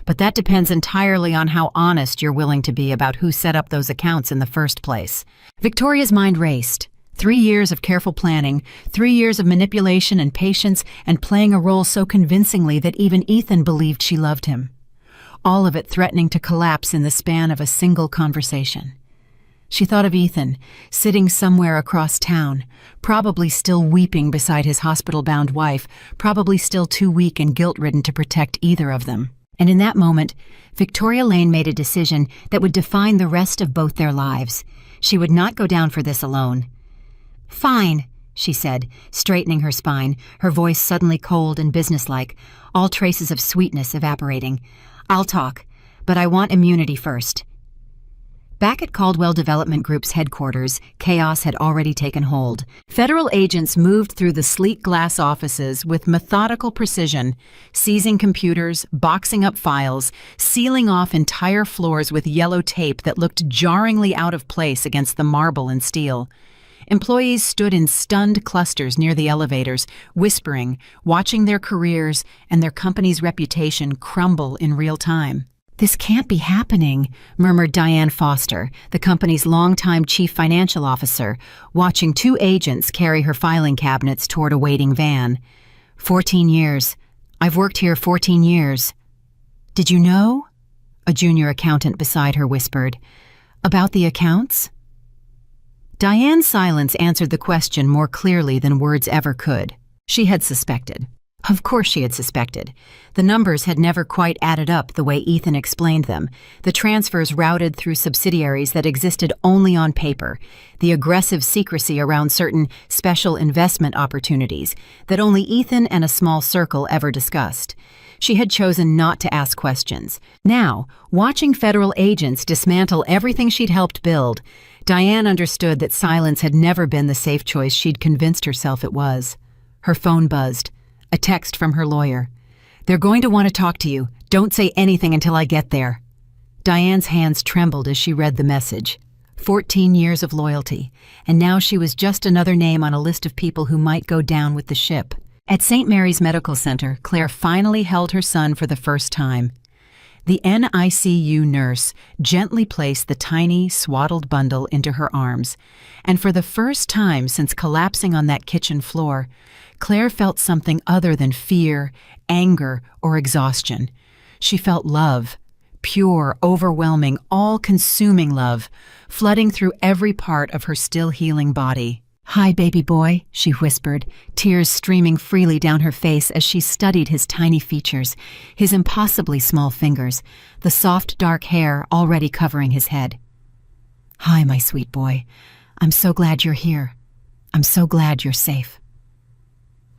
"But that depends entirely on how honest you're willing to be about who set up those accounts in the first place." Victoria's mind raced. 3 years of careful planning, 3 years of manipulation and patience, and playing a role so convincingly that even Ethan believed she loved him. All of it threatening to collapse in the span of a single conversation. She thought of Ethan, sitting somewhere across town, probably still weeping beside his hospital-bound wife, probably still too weak and guilt-ridden to protect either of them. And in that moment, Victoria Lane made a decision that would define the rest of both their lives. She would not go down for this alone. "Fine," she said, straightening her spine, her voice suddenly cold and businesslike, all traces of sweetness evaporating. "I'll talk, but I want immunity first." Back at Caldwell Development Group's headquarters, chaos had already taken hold. Federal agents moved through the sleek glass offices with methodical precision, seizing computers, boxing up files, sealing off entire floors with yellow tape that looked jarringly out of place against the marble and steel. Employees stood in stunned clusters near the elevators, whispering, watching their careers and their company's reputation crumble in real time. "This can't be happening," murmured Diane Foster, the company's longtime chief financial officer, watching 2 agents carry her filing cabinets toward a waiting van. 14 years. I've worked here 14 years. "Did you know?" a junior accountant beside her whispered. "About the accounts?" Diane's silence answered the question more clearly than words ever could. She had suspected. Of course she had suspected. The numbers had never quite added up the way Ethan explained them, the transfers routed through subsidiaries that existed only on paper, the aggressive secrecy around certain special investment opportunities that only Ethan and a small circle ever discussed. She had chosen not to ask questions. Now, watching federal agents dismantle everything she'd helped build, Diane understood that silence had never been the safe choice she'd convinced herself it was. Her phone buzzed. A text from her lawyer. "They're going to want to talk to you. Don't say anything until I get there." Diane's hands trembled as she read the message. 14 years of loyalty, and now she was just another name on a list of people who might go down with the ship. At St. Mary's Medical Center, Claire finally held her son for the first time. The NICU nurse gently placed the tiny, swaddled bundle into her arms, and for the first time since collapsing on that kitchen floor, Claire felt something other than fear, anger, or exhaustion. She felt love, pure, overwhelming, all-consuming love, flooding through every part of her still healing body. "Hi, baby boy," she whispered, tears streaming freely down her face as she studied his tiny features, his impossibly small fingers, the soft dark hair already covering his head. "Hi, my sweet boy. I'm so glad you're here. I'm so glad you're safe."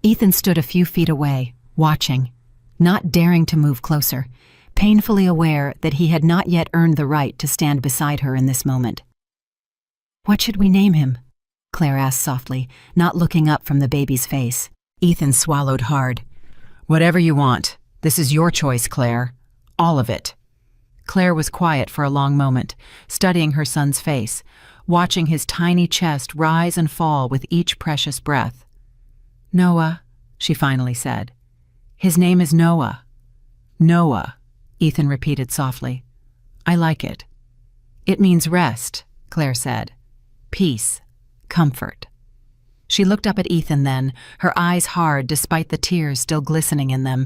Ethan stood a few feet away, watching, not daring to move closer, painfully aware that he had not yet earned the right to stand beside her in this moment. "What should we name him?" Claire asked softly, not looking up from the baby's face. Ethan swallowed hard. "Whatever you want. This is your choice, Claire. All of it." Claire was quiet for a long moment, studying her son's face, watching his tiny chest rise and fall with each precious breath. "Noah," she finally said. "His name is Noah." "Noah," Ethan repeated softly. "I like it." "It means rest," Claire said. "Peace. Comfort." She looked up at Ethan then, her eyes hard despite the tears still glistening in them.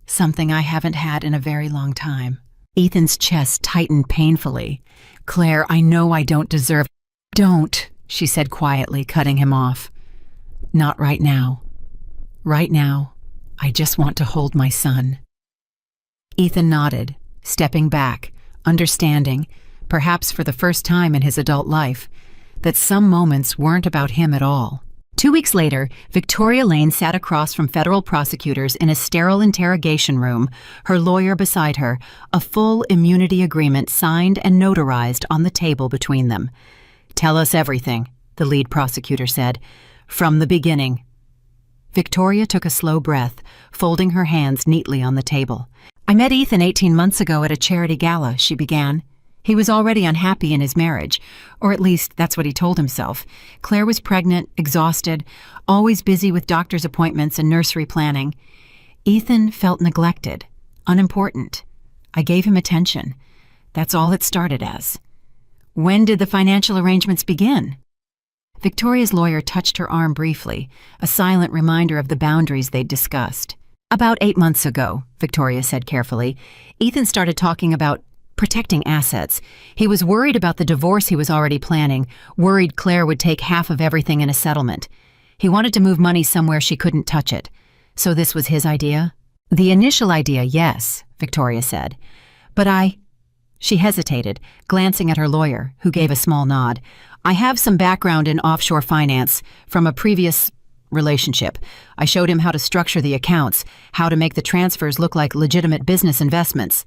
"Something I haven't had in a very long time." Ethan's chest tightened painfully. "Claire, I know I don't deserve—" "Don't," she said quietly, cutting him off. "Not right now."
Right now, I just want to hold my son." Ethan nodded, stepping back, understanding, perhaps for the first time in his adult life, that some moments weren't about him at all. 2 weeks later, Victoria Lane sat across from federal prosecutors in a sterile interrogation room, her lawyer beside her, a full immunity agreement signed and notarized on the table between them. "Tell us everything," the lead prosecutor said, "from the beginning." Victoria took a slow breath, folding her hands neatly on the table. "I met Ethan 18 months ago at a charity gala," she began. He was already unhappy in his marriage, or at least that's what he told himself. Claire was pregnant, exhausted, always busy with doctor's appointments and nursery planning. Ethan felt neglected, unimportant. I gave him attention. That's all it started as. "When did the financial arrangements begin?" Victoria's lawyer touched her arm briefly, a silent reminder of the boundaries they'd discussed. "About 8 months ago," Victoria said carefully. "Ethan started talking about protecting assets. He was worried about the divorce he was already planning, worried Claire would take half of everything in a settlement. He wanted to move money somewhere she couldn't touch it. So this was his idea?" "The initial idea, yes," Victoria said. "But She hesitated, glancing at her lawyer, who gave a small nod. "I have some background in offshore finance from a previous relationship. I showed him how to structure the accounts, how to make the transfers look like legitimate business investments."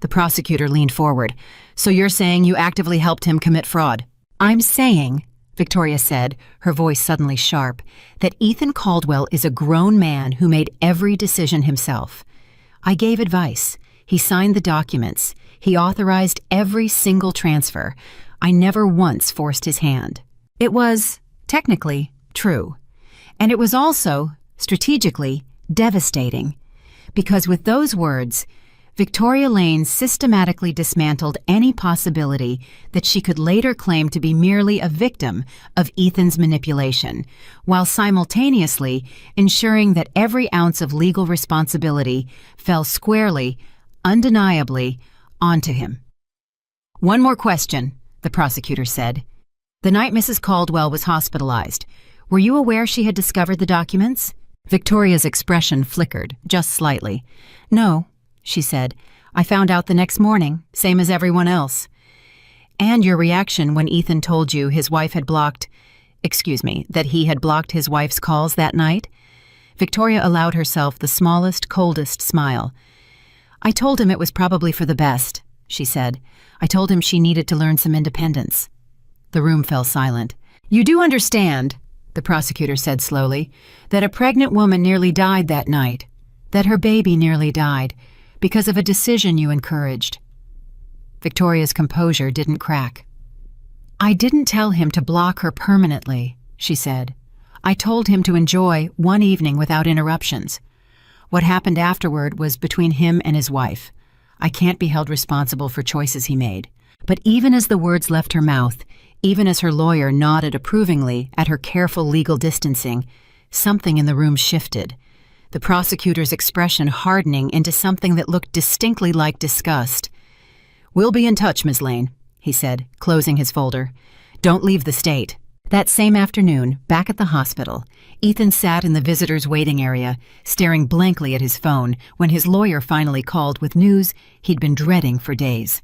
The prosecutor leaned forward. "So you're saying you actively helped him commit fraud?" "I'm saying," Victoria said, her voice suddenly sharp, "that Ethan Caldwell is a grown man who made every decision himself. I gave advice. He signed the documents. He authorized every single transfer. I never once forced his hand. It was, technically, true. And it was also, strategically, devastating. Because with those words, Victoria Lane systematically dismantled any possibility that she could later claim to be merely a victim of Ethan's manipulation, while simultaneously ensuring that every ounce of legal responsibility fell squarely, undeniably, onto him. "One more question," the prosecutor said. "The night Mrs. Caldwell was hospitalized, were you aware she had discovered the documents?" Victoria's expression flickered, just slightly. "No," she said. "I found out the next morning, same as everyone else." "And your reaction when Ethan told you his wife had that he had blocked his wife's calls that night?" Victoria allowed herself the smallest, coldest smile. "I told him it was probably for the best," she said. "I told him she needed to learn some independence." The room fell silent. "You do understand," the prosecutor said slowly, "that a pregnant woman nearly died that night, that her baby nearly died, because of a decision you encouraged." Victoria's composure didn't crack. "I didn't tell him to block her permanently," she said. "I told him to enjoy one evening without interruptions. What happened afterward was between him and his wife. I can't be held responsible for choices he made." But even as the words left her mouth, even as her lawyer nodded approvingly at her careful legal distancing, something in the room shifted, the prosecutor's expression hardening into something that looked distinctly like disgust. "We'll be in touch, Ms. Lane," he said, closing his folder. "Don't leave the state." That same afternoon, back at the hospital, Ethan sat in the visitor's waiting area, staring blankly at his phone when his lawyer finally called with news he'd been dreading for days.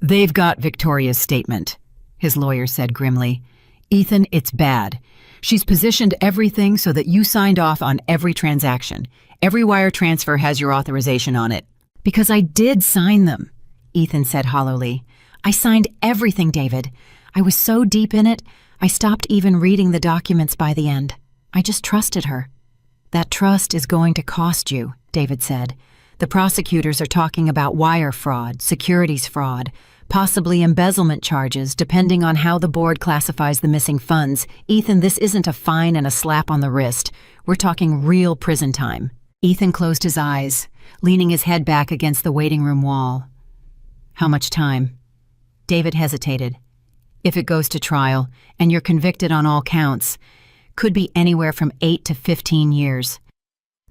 "They've got Victoria's statement," his lawyer said grimly. "Ethan, it's bad. She's positioned everything so that you signed off on every transaction. Every wire transfer has your authorization on it." "Because I did sign them," Ethan said hollowly. "I signed everything, David. I was so deep in it, I stopped even reading the documents by the end. I just trusted her." "That trust is going to cost you," David said. "The prosecutors are talking about wire fraud, securities fraud, possibly embezzlement charges, depending on how the board classifies the missing funds. Ethan, this isn't a fine and a slap on the wrist. We're talking real prison time." Ethan closed his eyes, leaning his head back against the waiting room wall. "How much time?" David hesitated. "If it goes to trial, and you're convicted on all counts, could be anywhere from 8 to 15 years.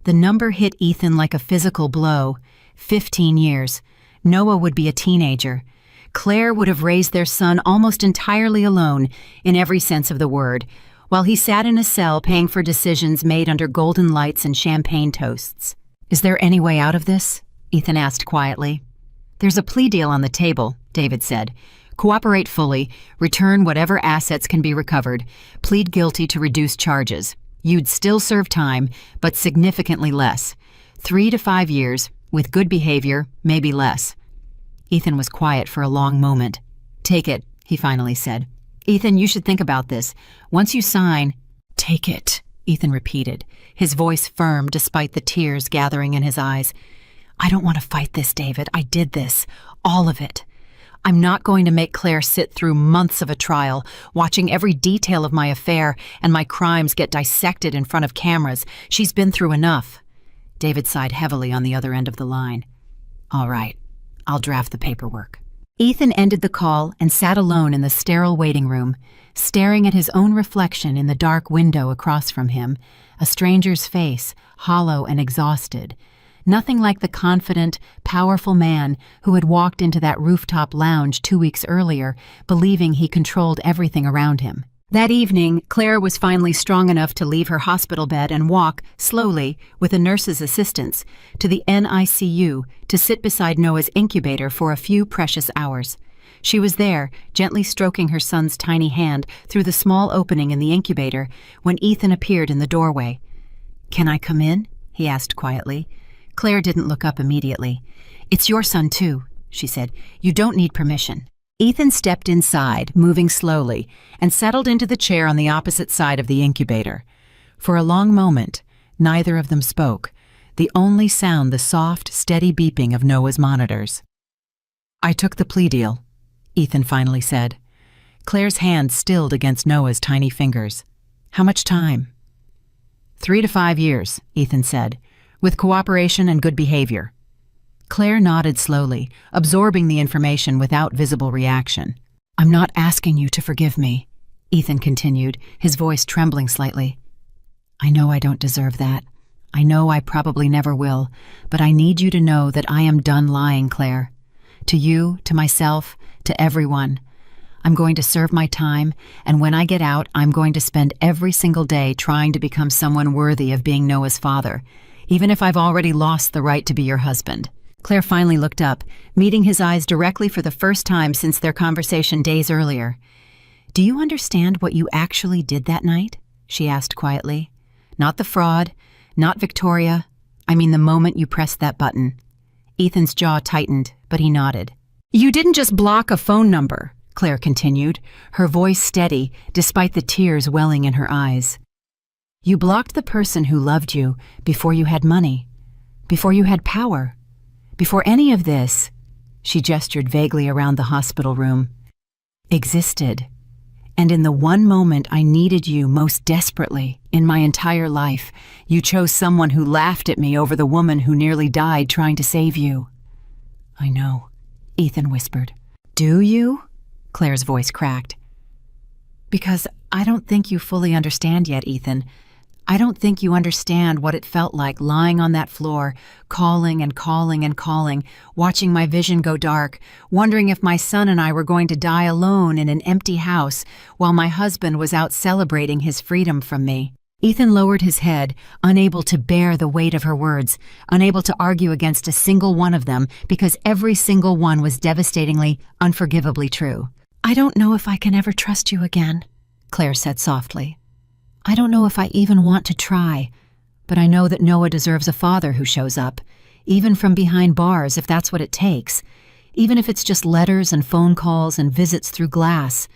The number hit Ethan like a physical blow. 15 years. Noah would be a teenager. Claire would have raised their son almost entirely alone, in every sense of the word.
while he sat in a cell paying for decisions made under golden lights and champagne toasts. "Is there any way out of this?" Ethan asked quietly. "There's a plea deal on the table," David said. "Cooperate fully, return whatever assets can be recovered, plead guilty to reduce charges. You'd still serve time, but significantly less. 3 to 5 years, with good behavior, maybe less." Ethan was quiet for a long moment. "Take it," he finally said. "Ethan, you should think about this. Once you sign—" "Take it," Ethan repeated, his voice firm despite the tears gathering in his eyes. "I don't want to fight this, David. I did this. All of it. I'm not going to make Claire sit through months of a trial, watching every detail of my affair and my crimes get dissected in front of cameras. She's been through enough." David sighed heavily on the other end of the line. "All right, I'll draft the paperwork." Ethan ended the call and sat alone in the sterile waiting room, staring at his own reflection in the dark window across from him, a stranger's face, hollow and exhausted. Nothing like the confident, powerful man who had walked into that rooftop lounge 2 weeks earlier, believing he controlled everything around him. That evening, Claire was finally strong enough to leave her hospital bed and walk, slowly, with a nurse's assistance, to the NICU to sit beside Noah's incubator for a few precious hours. She was there, gently stroking her son's tiny hand through the small opening in the incubator, when Ethan appeared in the doorway. "Can I come in?" he asked quietly. Claire didn't look up immediately. "It's your son, too," she said. "You don't need permission." Ethan stepped inside, moving slowly, and settled into the chair on the opposite side of the incubator. For a long moment, neither of them spoke, the only sound the soft, steady beeping of Noah's monitors. "I took the plea deal," Ethan finally said. Claire's hand stilled against Noah's tiny fingers. "How much time?" 3 to 5 years, Ethan said, "with cooperation and good behavior." Claire nodded slowly, absorbing the information without visible reaction. "I'm not asking you to forgive me," Ethan continued, his voice trembling slightly. "I know I don't deserve that. I know I probably never will, but I need you to know that I am done lying, Claire. To you, to myself, to everyone. I'm going to serve my time, and when I get out, I'm going to spend every single day trying to become someone worthy of being Noah's father, even if I've already lost the right to be your husband." Claire finally looked up, meeting his eyes directly for the first time since their conversation days earlier. "Do you understand what you actually did that night?" she asked quietly. "Not the fraud, not Victoria. I mean the moment you pressed that button." Ethan's jaw tightened, but he nodded. "You didn't just block a phone number," Claire continued, her voice steady despite the tears welling in her eyes. "You blocked the person who loved you before you had money, before you had power. Before any of this," she gestured vaguely around the hospital room, "existed. And in the one moment I needed you most desperately in my entire life, you chose someone who laughed at me over the woman who nearly died trying to save you." "I know," Ethan whispered. "Do you?" Claire's voice cracked. "Because I don't think you fully understand yet, Ethan. I don't think you understand what it felt like lying on that floor, calling and calling and calling, watching my vision go dark, wondering if my son and I were going to die alone in an empty house while my husband was out celebrating his freedom from me." Ethan lowered his head, unable to bear the weight of her words, unable to argue against a single one of them because every single one was devastatingly, unforgivably true. "I don't know if I can ever trust you again," Claire said softly. "I don't know if I even want to try, but I know that Noah deserves a father who shows up, even from behind bars if that's what it takes, even if it's just letters and phone calls and visits through glass.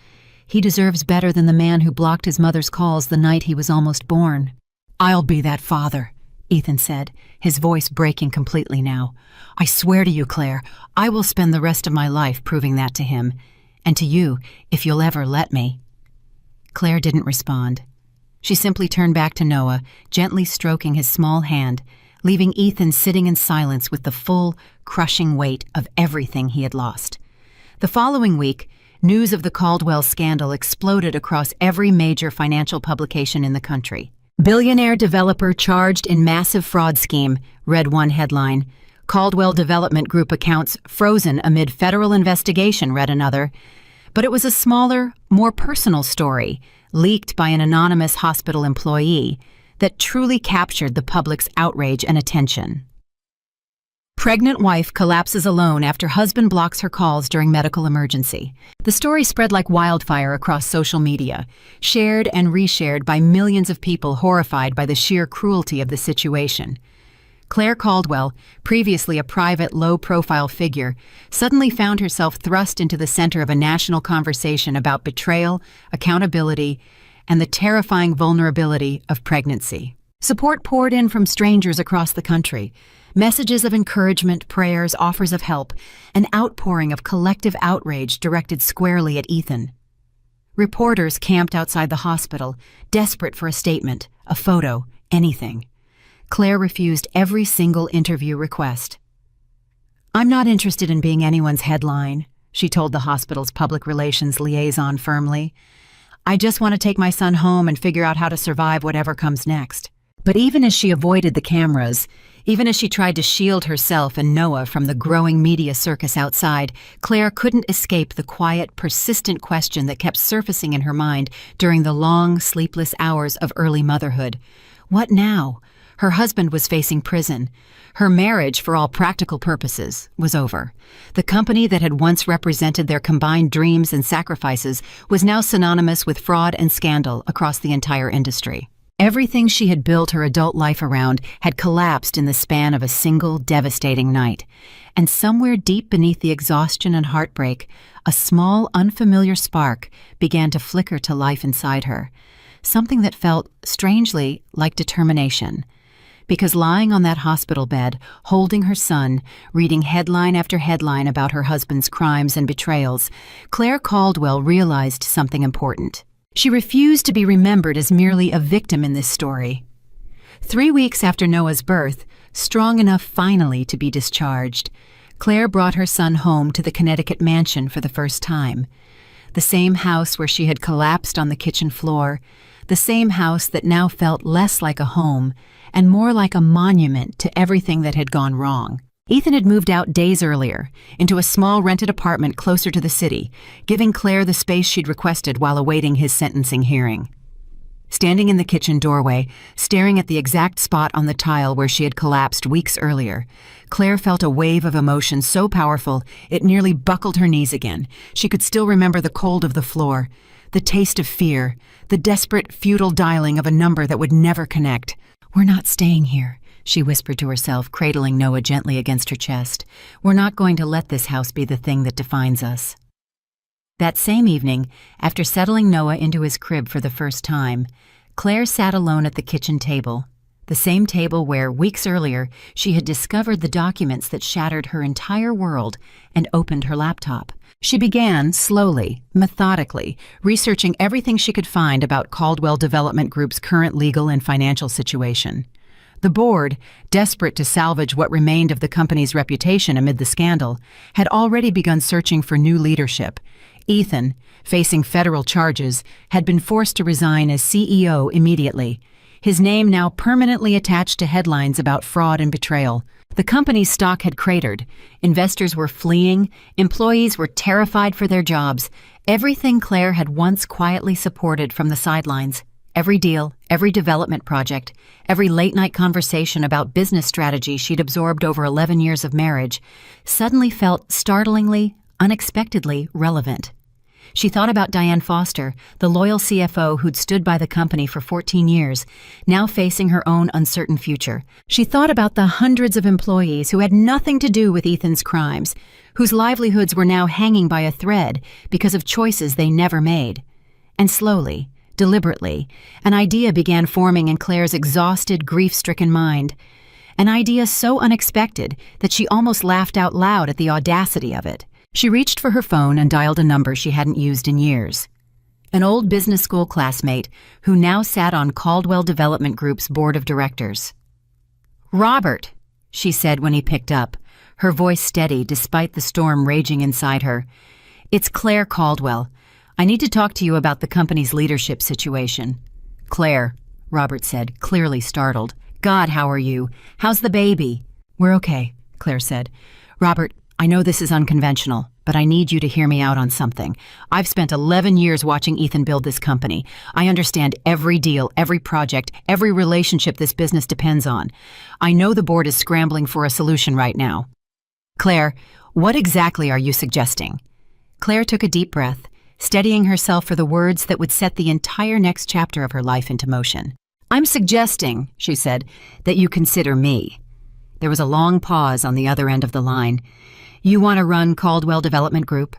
He deserves better than the man who blocked his mother's calls the night he was almost born." "I'll be that father," Ethan said, his voice breaking completely now. "I swear to you, Claire, I will spend the rest of my life proving that to him, and to you, if you'll ever let me." Claire didn't respond. She simply turned back to Noah, gently stroking his small hand, leaving Ethan sitting in silence with the full, crushing weight of everything he had lost. The following week, news of the Caldwell scandal exploded across every major financial publication in the country. "Billionaire developer charged in massive fraud scheme," read one headline. "Caldwell Development Group accounts frozen amid federal investigation," read another. But it was a smaller, more personal story, leaked by an anonymous hospital employee, that truly captured the public's outrage and attention. Pregnant wife collapses alone after husband blocks her calls during medical emergency. The story spread like wildfire across social media, shared and reshared by millions of people horrified by the sheer cruelty of the situation. Claire Caldwell, previously a private, low-profile figure, suddenly found herself thrust into the center of a national conversation about betrayal, accountability, and the terrifying vulnerability of pregnancy. Support poured in from strangers across the country. Messages of encouragement, prayers, offers of help, an outpouring of collective outrage directed squarely at Ethan. Reporters camped outside the hospital, desperate for a statement, a photo, anything. Claire refused every single interview request. "I'm not interested in being anyone's headline," she told the hospital's public relations liaison firmly. "I just want to take my son home and figure out how to survive whatever comes next." But even as she avoided the cameras, even as she tried to shield herself and Noah from the growing media circus outside, Claire couldn't escape the quiet, persistent question that kept surfacing in her mind during the long, sleepless hours of early motherhood. What now? Her husband was facing prison. Her marriage, for all practical purposes, was over. The company that had once represented their combined dreams and sacrifices was now synonymous with fraud and scandal across the entire industry. Everything she had built her adult life around had collapsed in the span of a single devastating night. And somewhere deep beneath the exhaustion and heartbreak, a small, unfamiliar spark began to flicker to life inside her. Something that felt, strangely, like determination. Because lying on that hospital bed, holding her son, reading headline after headline about her husband's crimes and betrayals, Claire Caldwell realized something important. She refused to be remembered as merely a victim in this story. 3 weeks after Noah's birth, strong enough finally to be discharged, Claire brought her son home to the Connecticut mansion for the first time. The same house where she had collapsed on the kitchen floor, the same house that now felt less like a home and more like a monument to everything that had gone wrong. Ethan had moved out days earlier, into a small rented apartment closer to the city, giving Claire the space she'd requested while awaiting his sentencing hearing. Standing in the kitchen doorway, staring at the exact spot on the tile where she had collapsed weeks earlier, Claire felt a wave of emotion so powerful it nearly buckled her knees again. She could still remember the cold of the floor, the taste of fear, the desperate, futile dialing of a number that would never connect. "We're not staying here," she whispered to herself, cradling Noah gently against her chest. "We're not going to let this house be the thing that defines us." That same evening, after settling Noah into his crib for the first time, Claire sat alone at the kitchen table, the same table where, weeks earlier, she had discovered the documents that shattered her entire world and opened her laptop. She began, slowly, methodically, researching everything she could find about Caldwell Development Group's current legal and financial situation. The board, desperate to salvage what remained of the company's reputation amid the scandal, had already begun searching for new leadership. Ethan, facing federal charges, had been forced to resign as CEO immediately, his name now permanently attached to headlines about fraud and betrayal. The company's stock had cratered. Investors were fleeing. Employees were terrified for their jobs. Everything Claire had once quietly supported from the sidelines, every deal, every development project, every late-night conversation about business strategy she'd absorbed over 11 years of marriage, suddenly felt startlingly, unexpectedly relevant. She thought about Diane Foster, the loyal CFO who'd stood by the company for 14 years, now facing her own uncertain future. She thought about the hundreds of employees who had nothing to do with Ethan's crimes, whose livelihoods were now hanging by a thread because of choices they never made. And slowly, deliberately, an idea began forming in Claire's exhausted, grief-stricken mind. An idea so unexpected that she almost laughed out loud at the audacity of it. She reached for her phone and dialed a number she hadn't used in years. An old business school classmate who now sat on Caldwell Development Group's board of directors. "Robert," she said when he picked up, her voice steady despite the storm raging inside her. "It's Claire Caldwell. I need to talk to you about the company's leadership situation." "Claire," Robert said, clearly startled. "God, how are you? How's the baby?" "We're okay," Claire said. "Robert, I know this is unconventional, But I need you to hear me out on something. I've spent 11 years watching Ethan build this company. I understand every deal, every project, every relationship this business depends on. I know the board is scrambling for a solution right now. Claire, what exactly are you suggesting? Claire took a deep breath, steadying herself for the words that would set the entire next chapter of her life into motion. I'm suggesting, she said, that you consider me. There was a long pause on the other end of the line. You want to run Caldwell Development Group?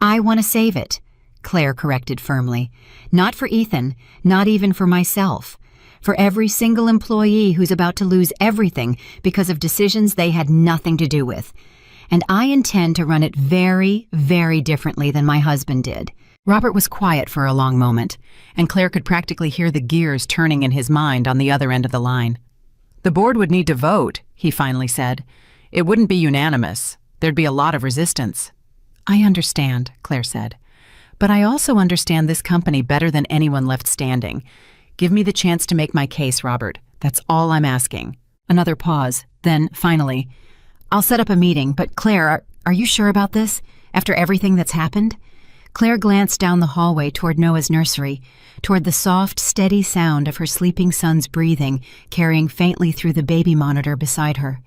I want to save it, Claire corrected firmly. Not for Ethan, not even for myself. For every single employee who's about to lose everything because of decisions they had nothing to do with. And I intend to run it very, very differently than my husband did. Robert was quiet for a long moment, and Claire could practically hear the gears turning in his mind on the other end of the line. The board would need to vote, he finally said. It wouldn't be unanimous. There'd be a lot of resistance. I understand, Claire said. But I also understand this company better than anyone left standing. Give me the chance to make my case, Robert. That's all I'm asking. Another pause. Then, finally, I'll set up a meeting, but Claire, are you sure about this? After everything that's happened? Claire glanced down the hallway toward Noah's nursery, toward the soft, steady sound of her sleeping son's breathing carrying faintly through the baby monitor beside her.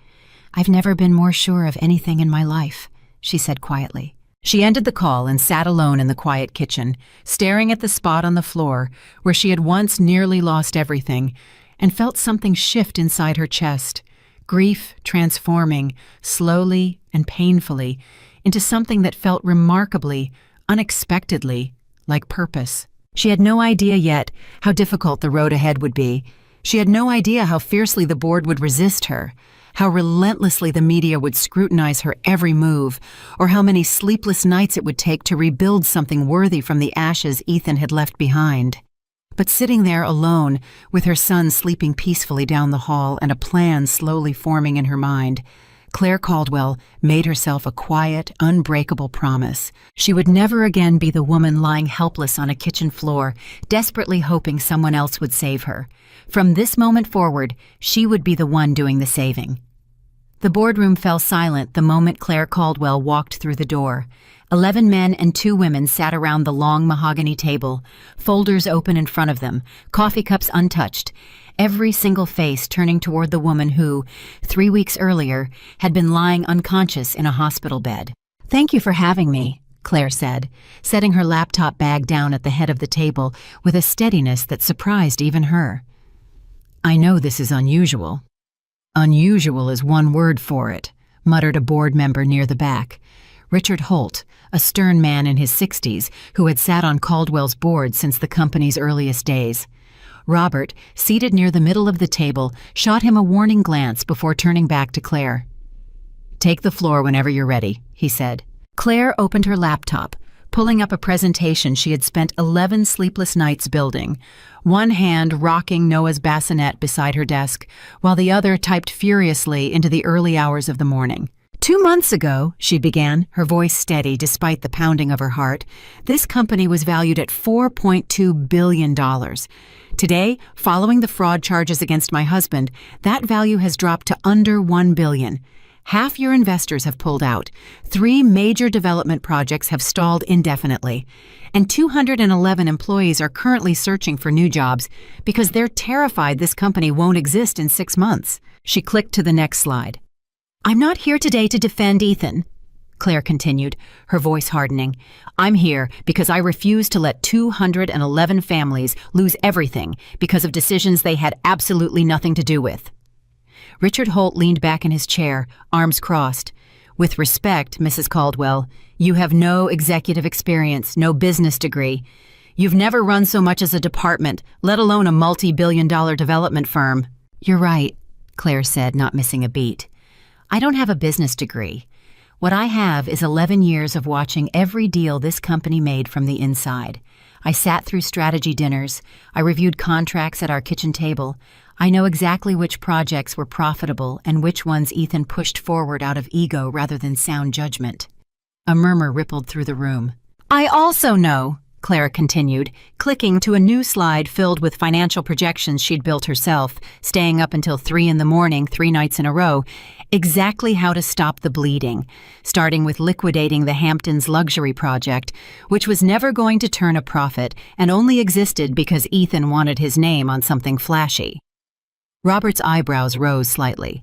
I've never been more sure of anything in my life, she said quietly. She ended the call and sat alone in the quiet kitchen, staring at the spot on the floor where she had once nearly lost everything, and felt something shift inside her chest, grief transforming, slowly and painfully, into something that felt remarkably, unexpectedly, like purpose. She had no idea yet how difficult the road ahead would be. She had no idea how fiercely the board would resist her, how relentlessly the media would scrutinize her every move, or how many sleepless nights it would take to rebuild something worthy from the ashes Ethan had left behind. But sitting there alone, with her son sleeping peacefully down the hall and a plan slowly forming in her mind, Claire Caldwell made herself a quiet, unbreakable promise. She would never again be the woman lying helpless on a kitchen floor, desperately hoping someone else would save her. From this moment forward, she would be the one doing the saving. The boardroom fell silent the moment Claire Caldwell walked through the door. 11 men and 2 women sat around the long mahogany table, folders open in front of them, coffee cups untouched, every single face turning toward the woman who, 3 weeks earlier, had been lying unconscious in a hospital bed. Thank you for having me, Claire said, setting her laptop bag down at the head of the table with a steadiness that surprised even her. I know this is unusual. Unusual is one word for it, muttered a board member near the back. Richard Holt, a stern man in his 60s who had sat on Caldwell's board since the company's earliest days. Robert, seated near the middle of the table, shot him a warning glance before turning back to Claire. Take the floor whenever you're ready, he said. Claire opened her laptop, pulling up a presentation she had spent 11 sleepless nights building, one hand rocking Noah's bassinet beside her desk, while the other typed furiously into the early hours of the morning. 2 months ago, she began, her voice steady despite the pounding of her heart, this company was valued at $4.2 billion. Today, following the fraud charges against my husband, that value has dropped to under $1 billion. Half your investors have pulled out. 3 major development projects have stalled indefinitely. And 211 employees are currently searching for new jobs because they're terrified this company won't exist in 6 months. She clicked to the next slide. I'm not here today to defend Ethan, Claire continued, her voice hardening. I'm here because I refuse to let 211 families lose everything because of decisions they had absolutely nothing to do with. Richard Holt leaned back in his chair, arms crossed. With respect, Mrs. Caldwell, you have no executive experience, no business degree. You've never run so much as a department, let alone a multi-billion-dollar development firm. You're right, Claire said, not missing a beat. I don't have a business degree. What I have is 11 years of watching every deal this company made from the inside. I sat through strategy dinners. I reviewed contracts at our kitchen table. I know exactly which projects were profitable and which ones Ethan pushed forward out of ego rather than sound judgment. A murmur rippled through the room. I also know, Clara continued, clicking to a new slide filled with financial projections she'd built herself, staying up until 3 in the morning 3 nights in a row, exactly how to stop the bleeding, starting with liquidating the Hamptons luxury project, which was never going to turn a profit and only existed because Ethan wanted his name on something flashy. Robert's eyebrows rose slightly.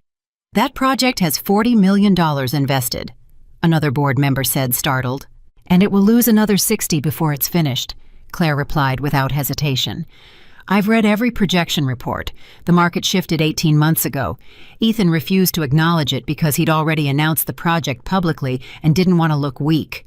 "That project has $40 million invested," another board member said, startled. "And it will lose another 60 before it's finished," Claire replied without hesitation. "I've read every projection report. The market shifted 18 months ago. Ethan refused to acknowledge it because he'd already announced the project publicly and didn't want to look weak."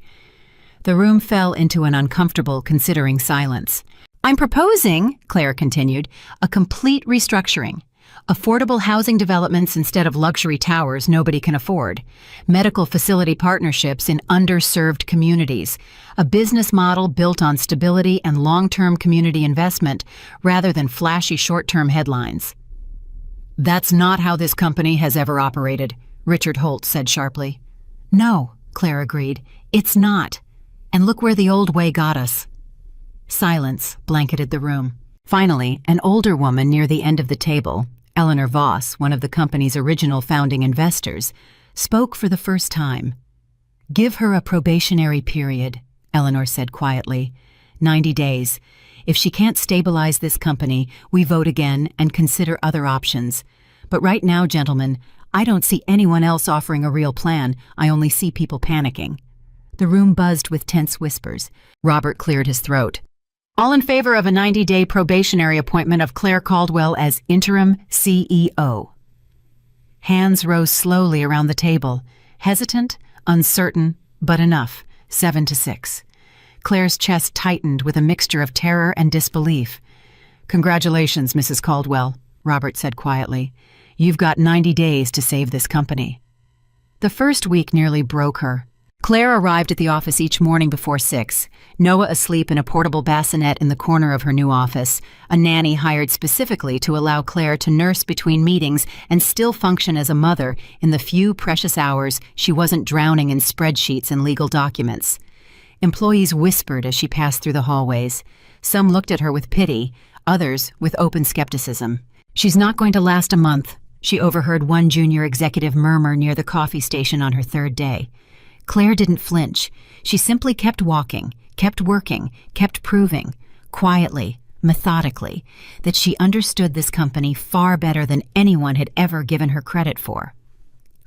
The room fell into an uncomfortable, considering silence. "I'm proposing," Claire continued, "a complete restructuring. Affordable housing developments instead of luxury towers nobody can afford. Medical facility partnerships in underserved communities. A business model built on stability and long-term community investment rather than flashy short-term headlines." "That's not how this company has ever operated," Richard Holt said sharply. "No," Claire agreed, "it's not. And look where the old way got us." Silence blanketed the room. Finally, an older woman near the end of the table, Eleanor Voss, one of the company's original founding investors, spoke for the first time. "Give her a probationary period," Eleanor said quietly. 90 days. If she can't stabilize this company, we vote again and consider other options. But right now, gentlemen, I don't see anyone else offering a real plan. I only see people panicking." The room buzzed with tense whispers. Robert cleared his throat. "All in favor of a 90-day probationary appointment of Claire Caldwell as interim CEO." Hands rose slowly around the table, hesitant, uncertain, but enough, 7-6. Claire's chest tightened with a mixture of terror and disbelief. "Congratulations, Mrs. Caldwell," Robert said quietly. "You've got 90 days to save this company." The first week nearly broke her. Claire arrived at the office each morning before 6, Noah asleep in a portable bassinet in the corner of her new office, a nanny hired specifically to allow Claire to nurse between meetings and still function as a mother in the few precious hours she wasn't drowning in spreadsheets and legal documents. Employees whispered as she passed through the hallways. Some looked at her with pity, others with open skepticism. "She's not going to last a month," she overheard one junior executive murmur near the coffee station on her 3rd day. Claire didn't flinch. She simply kept walking, kept working, kept proving, quietly, methodically, that she understood this company far better than anyone had ever given her credit for.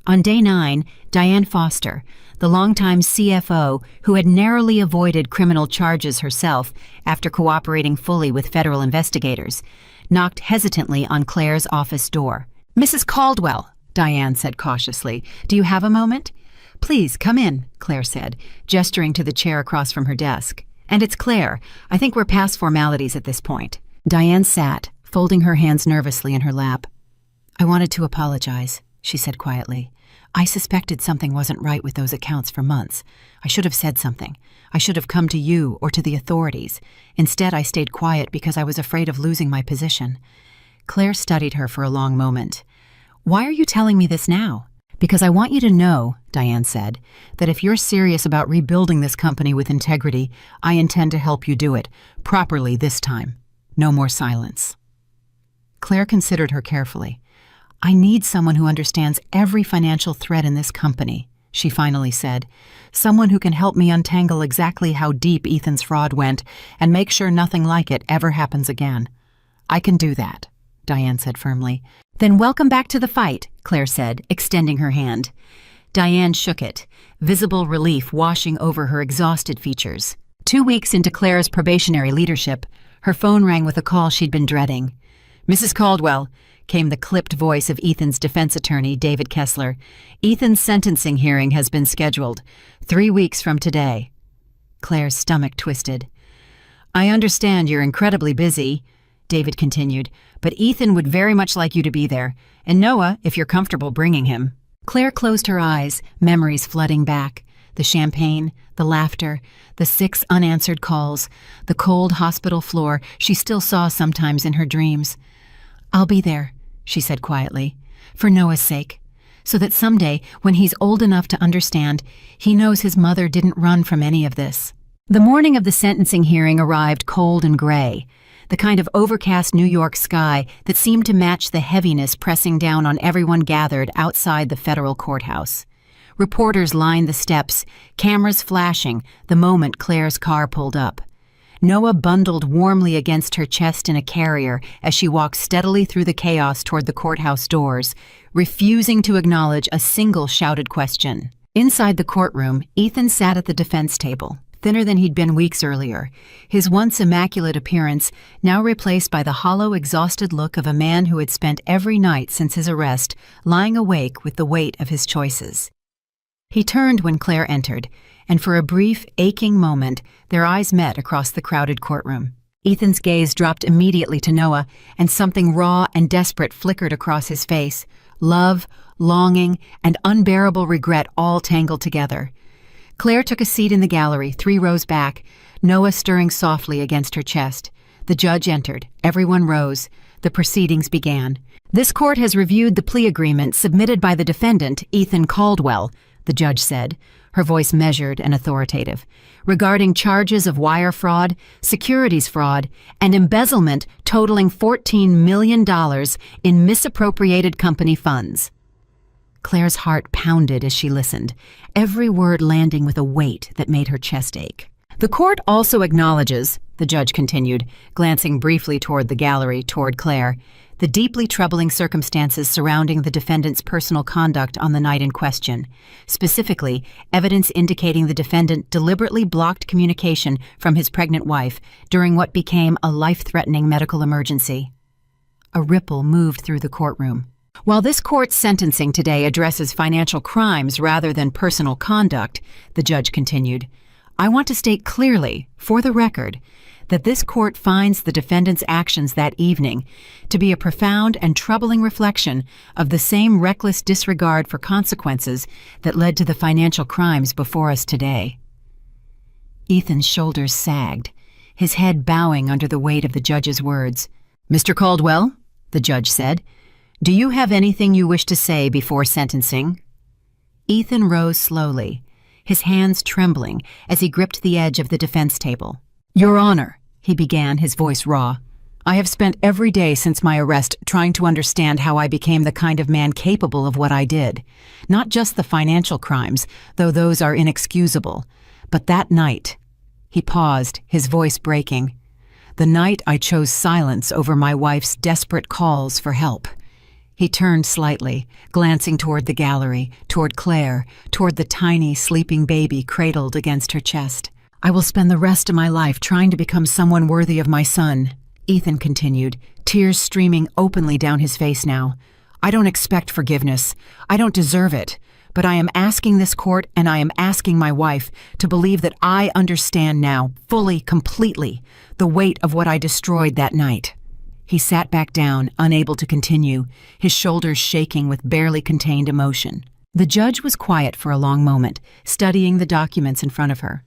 On day 9, Diane Foster, the longtime CFO who had narrowly avoided criminal charges herself after cooperating fully with federal investigators, knocked hesitantly on Claire's office door. "Mrs. Caldwell," Diane said cautiously, "do you have a moment?" "Please, come in," Claire said, gesturing to the chair across from her desk. "And it's Claire. I think we're past formalities at this point." Diane sat, folding her hands nervously in her lap. "I wanted to apologize," she said quietly. "I suspected something wasn't right with those accounts for months. I should have said something. I should have come to you or to the authorities. Instead, I stayed quiet because I was afraid of losing my position." Claire studied her for a long moment. "Why are you telling me this now?" "Because I want you to know," Diane said, "that if you're serious about rebuilding this company with integrity, I intend to help you do it, properly this time. No more silence." Claire considered her carefully. "I need someone who understands every financial thread in this company," she finally said. "Someone who can help me untangle exactly how deep Ethan's fraud went and make sure nothing like it ever happens again." "I can do that," Diane said firmly. "Then welcome back to the fight," Claire said, extending her hand. Diane shook it, visible relief washing over her exhausted features. 2 weeks into Claire's probationary leadership, her phone rang with a call she'd been dreading. "Mrs. Caldwell," came the clipped voice of Ethan's defense attorney, David Kessler. "Ethan's sentencing hearing has been scheduled. 3 weeks from today." Claire's stomach twisted. "I understand you're incredibly busy," David continued, "but Ethan would very much like you to be there, and Noah, if you're comfortable bringing him." Claire closed her eyes, memories flooding back. The champagne, the laughter, the 6 unanswered calls, the cold hospital floor she still saw sometimes in her dreams. "I'll be there," she said quietly, "for Noah's sake, so that someday, when he's old enough to understand, he knows his mother didn't run from any of this." The morning of the sentencing hearing arrived cold and gray, the kind of overcast New York sky that seemed to match the heaviness pressing down on everyone gathered outside the federal courthouse. Reporters lined the steps, cameras flashing the moment Claire's car pulled up. Noah bundled warmly against her chest in a carrier as she walked steadily through the chaos toward the courthouse doors, refusing to acknowledge a single shouted question. Inside the courtroom, Ethan sat at the defense table, thinner than he'd been weeks earlier, his once immaculate appearance now replaced by the hollow, exhausted look of a man who had spent every night since his arrest lying awake with the weight of his choices. He turned when Claire entered, and for a brief, aching moment, their eyes met across the crowded courtroom. Ethan's gaze dropped immediately to Noah, and something raw and desperate flickered across his face. Love, longing, and unbearable regret all tangled together. Claire took a seat in the gallery, 3 rows back, Noah stirring softly against her chest. The judge entered. Everyone rose. The proceedings began. "This court has reviewed the plea agreement submitted by the defendant, Ethan Caldwell," the judge said, her voice measured and authoritative, "regarding charges of wire fraud, securities fraud, and embezzlement totaling $14 million in misappropriated company funds." Claire's heart pounded as she listened, every word landing with a weight that made her chest ache. "The court also acknowledges," the judge continued, glancing briefly toward the gallery, toward Claire, "the deeply troubling circumstances surrounding the defendant's personal conduct on the night in question, specifically evidence indicating the defendant deliberately blocked communication from his pregnant wife during what became a life-threatening medical emergency." A ripple moved through the courtroom. "While this court's sentencing today addresses financial crimes rather than personal conduct," the judge continued, "I want to state clearly, for the record, that this court finds the defendant's actions that evening to be a profound and troubling reflection of the same reckless disregard for consequences that led to the financial crimes before us today." Ethan's shoulders sagged, his head bowing under the weight of the judge's words. "Mr. Caldwell," the judge said, "do you have anything you wish to say before sentencing?" Ethan rose slowly, his hands trembling as he gripped the edge of the defense table. "Your Honor," he began, his voice raw, "I have spent every day since my arrest trying to understand how I became the kind of man capable of what I did. Not just the financial crimes, though those are inexcusable, but that night." He paused, his voice breaking. "The night I chose silence over my wife's desperate calls for help." He turned slightly, glancing toward the gallery, toward Claire, toward the tiny, sleeping baby cradled against her chest. "I will spend the rest of my life trying to become someone worthy of my son," Ethan continued, tears streaming openly down his face now. "I don't expect forgiveness. I don't deserve it. But I am asking this court and I am asking my wife to believe that I understand now, fully, completely, the weight of what I destroyed that night." He sat back down, unable to continue, his shoulders shaking with barely contained emotion. The judge was quiet for a long moment, studying the documents in front of her.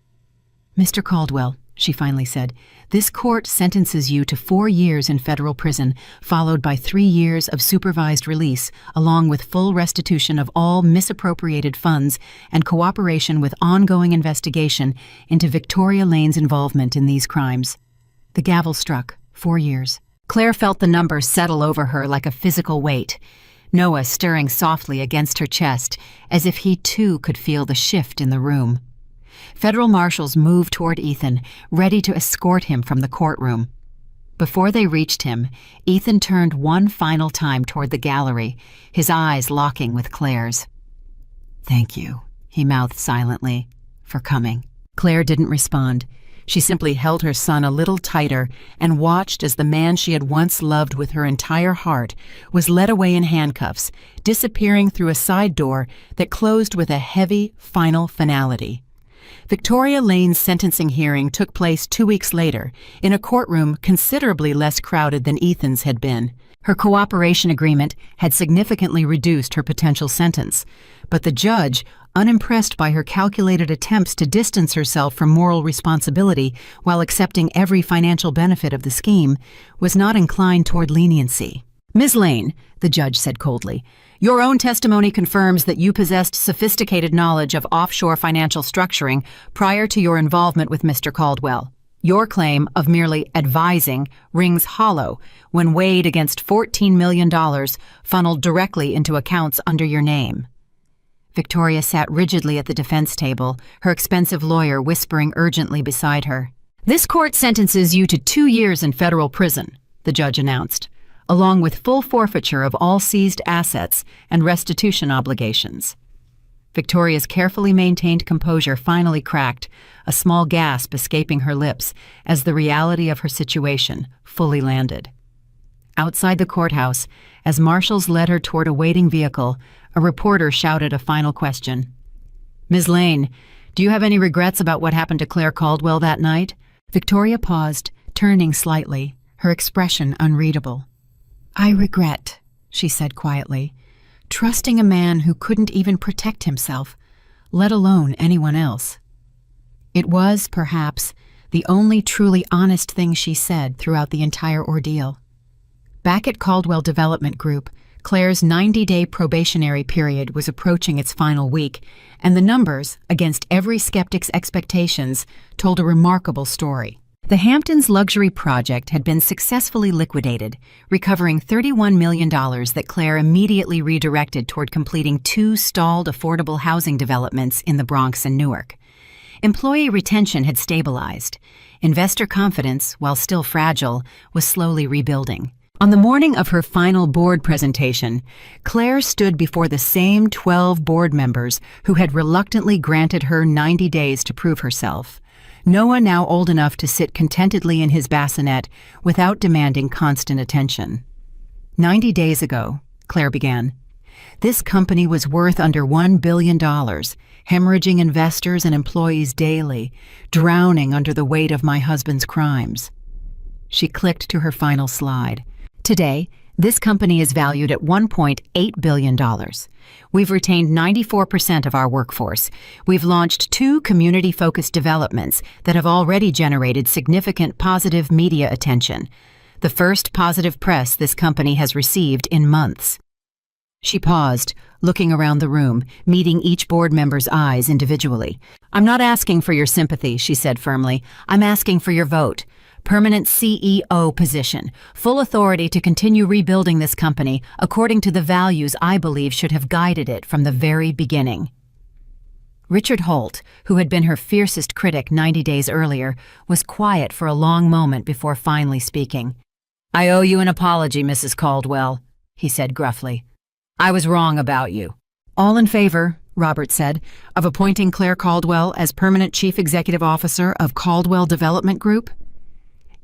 "Mr. Caldwell," she finally said, "this court sentences you to 4 years in federal prison, followed by 3 years of supervised release, along with full restitution of all misappropriated funds and cooperation with ongoing investigation into Victoria Lane's involvement in these crimes." The gavel struck. 4 years. Claire felt the number settle over her like a physical weight, Noah stirring softly against her chest, as if he too could feel the shift in the room. Federal marshals moved toward Ethan, ready to escort him from the courtroom. Before they reached him, Ethan turned one final time toward the gallery, his eyes locking with Claire's. "Thank you," he mouthed silently, "for coming." Claire didn't respond. She simply held her son a little tighter and watched as the man she had once loved with her entire heart was led away in handcuffs, disappearing through a side door that closed with a heavy, final finality. Victoria Lane's sentencing hearing took place 2 weeks later, in a courtroom considerably less crowded than Ethan's had been. Her cooperation agreement had significantly reduced her potential sentence, but the judge, unimpressed by her calculated attempts to distance herself from moral responsibility while accepting every financial benefit of the scheme, was not inclined toward leniency. Ms. Lane, the judge said coldly, your own testimony confirms that you possessed sophisticated knowledge of offshore financial structuring prior to your involvement with Mr. Caldwell. Your claim of merely advising rings hollow when weighed against $14 million funneled directly into accounts under your name. Victoria sat rigidly at the defense table, her expensive lawyer whispering urgently beside her. This court sentences you to 2 years in federal prison, the judge announced, along with full forfeiture of all seized assets and restitution obligations. Victoria's carefully maintained composure finally cracked, a small gasp escaping her lips as the reality of her situation fully landed. Outside the courthouse, as marshals led her toward a waiting vehicle, a reporter shouted a final question. Ms. Lane, do you have any regrets about what happened to Claire Caldwell that night? Victoria paused, turning slightly, her expression unreadable. I regret, she said quietly, trusting a man who couldn't even protect himself, let alone anyone else. It was, perhaps, the only truly honest thing she said throughout the entire ordeal. Back at Caldwell Development Group, Claire's 90-day probationary period was approaching its final week, and the numbers, against every skeptic's expectations, told a remarkable story. The Hamptons luxury project had been successfully liquidated, recovering $31 million that Claire immediately redirected toward completing 2 stalled affordable housing developments in the Bronx and Newark. Employee retention had stabilized. Investor confidence, while still fragile, was slowly rebuilding. On the morning of her final board presentation, Claire stood before the same 12 board members who had reluctantly granted her 90 days to prove herself. Noah now old enough to sit contentedly in his bassinet without demanding constant attention. 90 days ago, Claire began, this company was worth under $1 billion, hemorrhaging investors and employees daily, drowning under the weight of my husband's crimes. She clicked to her final slide. Today, this company is valued at $1.8 billion. We've retained 94% of our workforce. We've launched 2 community-focused developments that have already generated significant positive media attention, the first positive press this company has received in months. She paused, looking around the room, meeting each board member's eyes individually. I'm not asking for your sympathy, she said firmly. I'm asking for your vote. Permanent CEO position, full authority to continue rebuilding this company according to the values I believe should have guided it from the very beginning. Richard Holt, who had been her fiercest critic 90 days earlier, was quiet for a long moment before finally speaking. I owe you an apology, Mrs. Caldwell, he said gruffly. I was wrong about you. All in favor, Robert said, of appointing Claire Caldwell as permanent chief executive officer of Caldwell Development Group?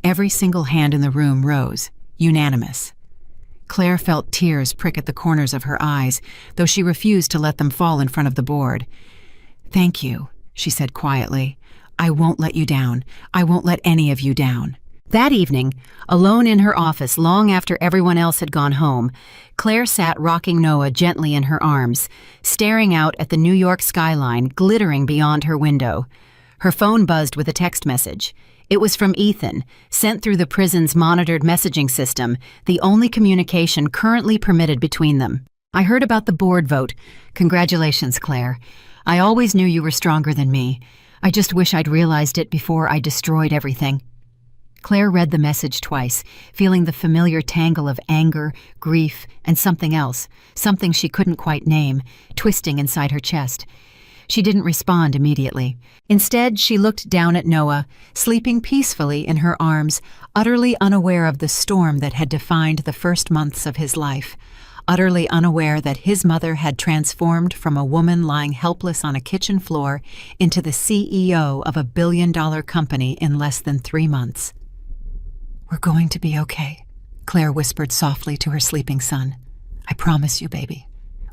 Every single hand in the room rose, unanimous. Claire felt tears prick at the corners of her eyes, though she refused to let them fall in front of the board. Thank you, she said quietly. I won't let you down. I won't let any of you down. That evening, alone in her office long after everyone else had gone home, Claire sat rocking Noah gently in her arms, staring out at the New York skyline glittering beyond her window. Her phone buzzed with a text message. It was from Ethan, sent through the prison's monitored messaging system, the only communication currently permitted between them. I heard about the board vote. Congratulations, Claire. I always knew you were stronger than me. I just wish I'd realized it before I destroyed everything. Claire read the message twice, feeling the familiar tangle of anger, grief, and something else, something she couldn't quite name, twisting inside her chest. She didn't respond immediately. Instead, she looked down at Noah, sleeping peacefully in her arms, utterly unaware of the storm that had defined the first months of his life, utterly unaware that his mother had transformed from a woman lying helpless on a kitchen floor into the CEO of a billion-dollar company in less than 3 months. We're going to be okay, Claire whispered softly to her sleeping son. I promise you, baby.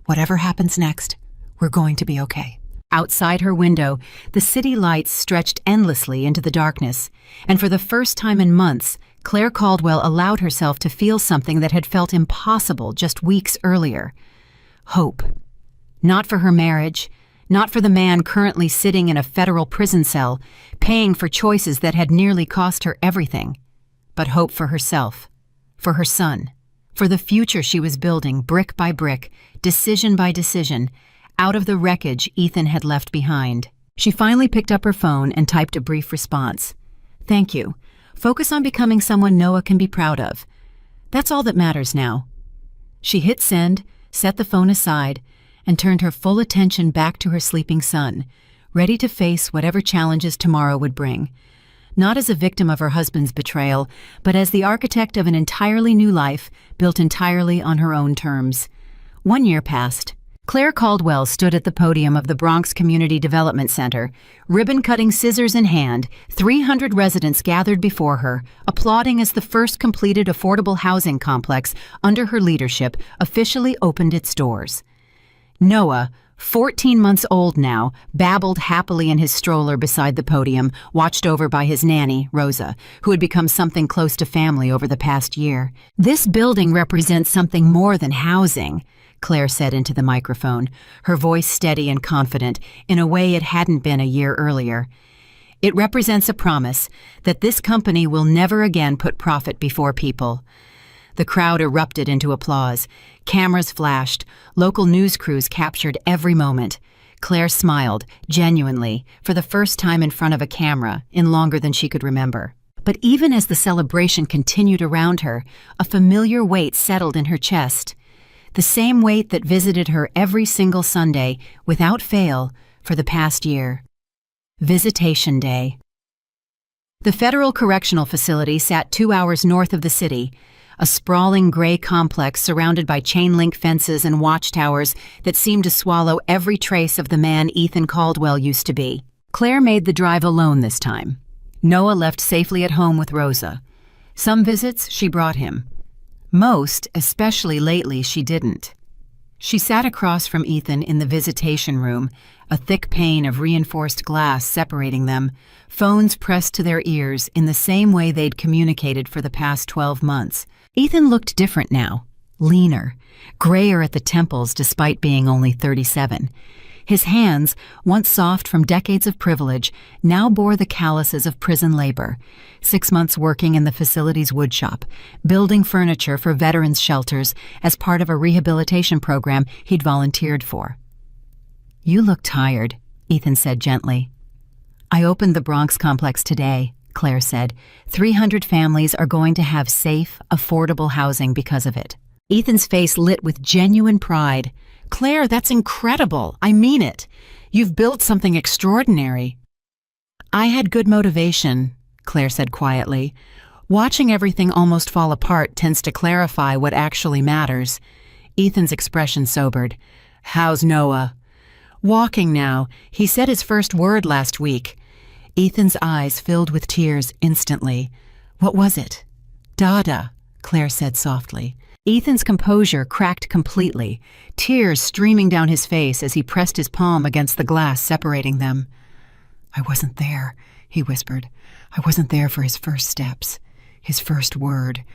Whatever happens next, we're going to be okay. Outside her window, the city lights stretched endlessly into the darkness, and for the first time in months, Claire Caldwell allowed herself to feel something that had felt impossible just weeks earlier. Hope. Not for her marriage, not for the man currently sitting in a federal prison cell, paying for choices that had nearly cost her everything, but hope for herself, for her son, for the future she was building brick by brick, decision by decision, out of the wreckage Ethan had left behind. She finally picked up her phone and typed a brief response. "Thank you. Focus on becoming someone Noah can be proud of. That's all that matters now." She hit send, set the phone aside, and turned her full attention back to her sleeping son, ready to face whatever challenges tomorrow would bring. Not as a victim of her husband's betrayal, but as the architect of an entirely new life, built entirely on her own terms. 1 year passed. Claire Caldwell stood at the podium of the Bronx Community Development Center, ribbon-cutting scissors in hand. 300 residents gathered before her, applauding as the first completed affordable housing complex under her leadership officially opened its doors. Noah, 14 months old now, babbled happily in his stroller beside the podium, watched over by his nanny, Rosa, who had become something close to family over the past year. "This building represents something more than housing," Claire said into the microphone, her voice steady and confident in a way it hadn't been a year earlier. "It represents a promise that this company will never again put profit before people." The crowd erupted into applause. Cameras flashed. Local news crews captured every moment. Claire smiled, genuinely, for the first time in front of a camera in longer than she could remember. But even as the celebration continued around her, a familiar weight settled in her chest. The same weight that visited her every single Sunday, without fail, for the past year. Visitation Day. The Federal Correctional Facility sat 2 hours north of the city, a sprawling gray complex surrounded by chain-link fences and watchtowers that seemed to swallow every trace of the man Ethan Caldwell used to be. Claire made the drive alone this time. Noah left safely at home with Rosa. Some visits she brought him. Most, especially lately, she didn't. She sat across from Ethan in the visitation room, a thick pane of reinforced glass separating them, phones pressed to their ears in the same way they'd communicated for the past 12 months. Ethan looked different now, leaner, grayer at the temples despite being only 37. His hands, once soft from decades of privilege, now bore the calluses of prison labor. 6 months working in the facility's woodshop, building furniture for veterans' shelters as part of a rehabilitation program he'd volunteered for. "You look tired," Ethan said gently. "I opened the Bronx complex today," Claire said. 300 families are going to have safe, affordable housing because of it. Ethan's face lit with genuine pride. "Claire, that's incredible. I mean it. You've built something extraordinary." "I had good motivation," Claire said quietly. "Watching everything almost fall apart tends to clarify what actually matters." Ethan's expression sobered. "How's Noah?" "Walking now. He said his first word last week." Ethan's eyes filled with tears instantly. "What was it?" "Dada," Claire said softly. Ethan's composure cracked completely, tears streaming down his face as he pressed his palm against the glass separating them. "I wasn't there," he whispered. "I wasn't there for his first steps, his first word.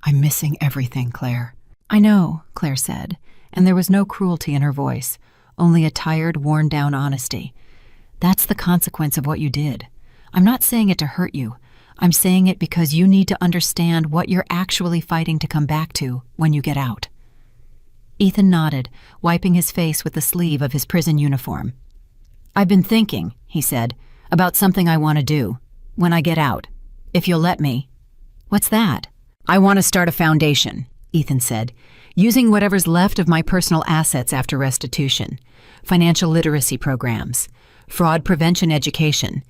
I'm missing everything, Claire." "I know," Claire said, and there was no cruelty in her voice, only a tired, worn-down honesty. "That's the consequence of what you did. I'm not saying it to hurt you. I'm saying it because you need to understand what you're actually fighting to come back to when you get out." Ethan nodded, wiping his face with the sleeve of his prison uniform. "I've been thinking," he said, "about something I want to do when I get out, if you'll let me." "What's that?" "I want to start a foundation," Ethan said, "using whatever's left of my personal assets after restitution. Financial literacy programs, fraud prevention education,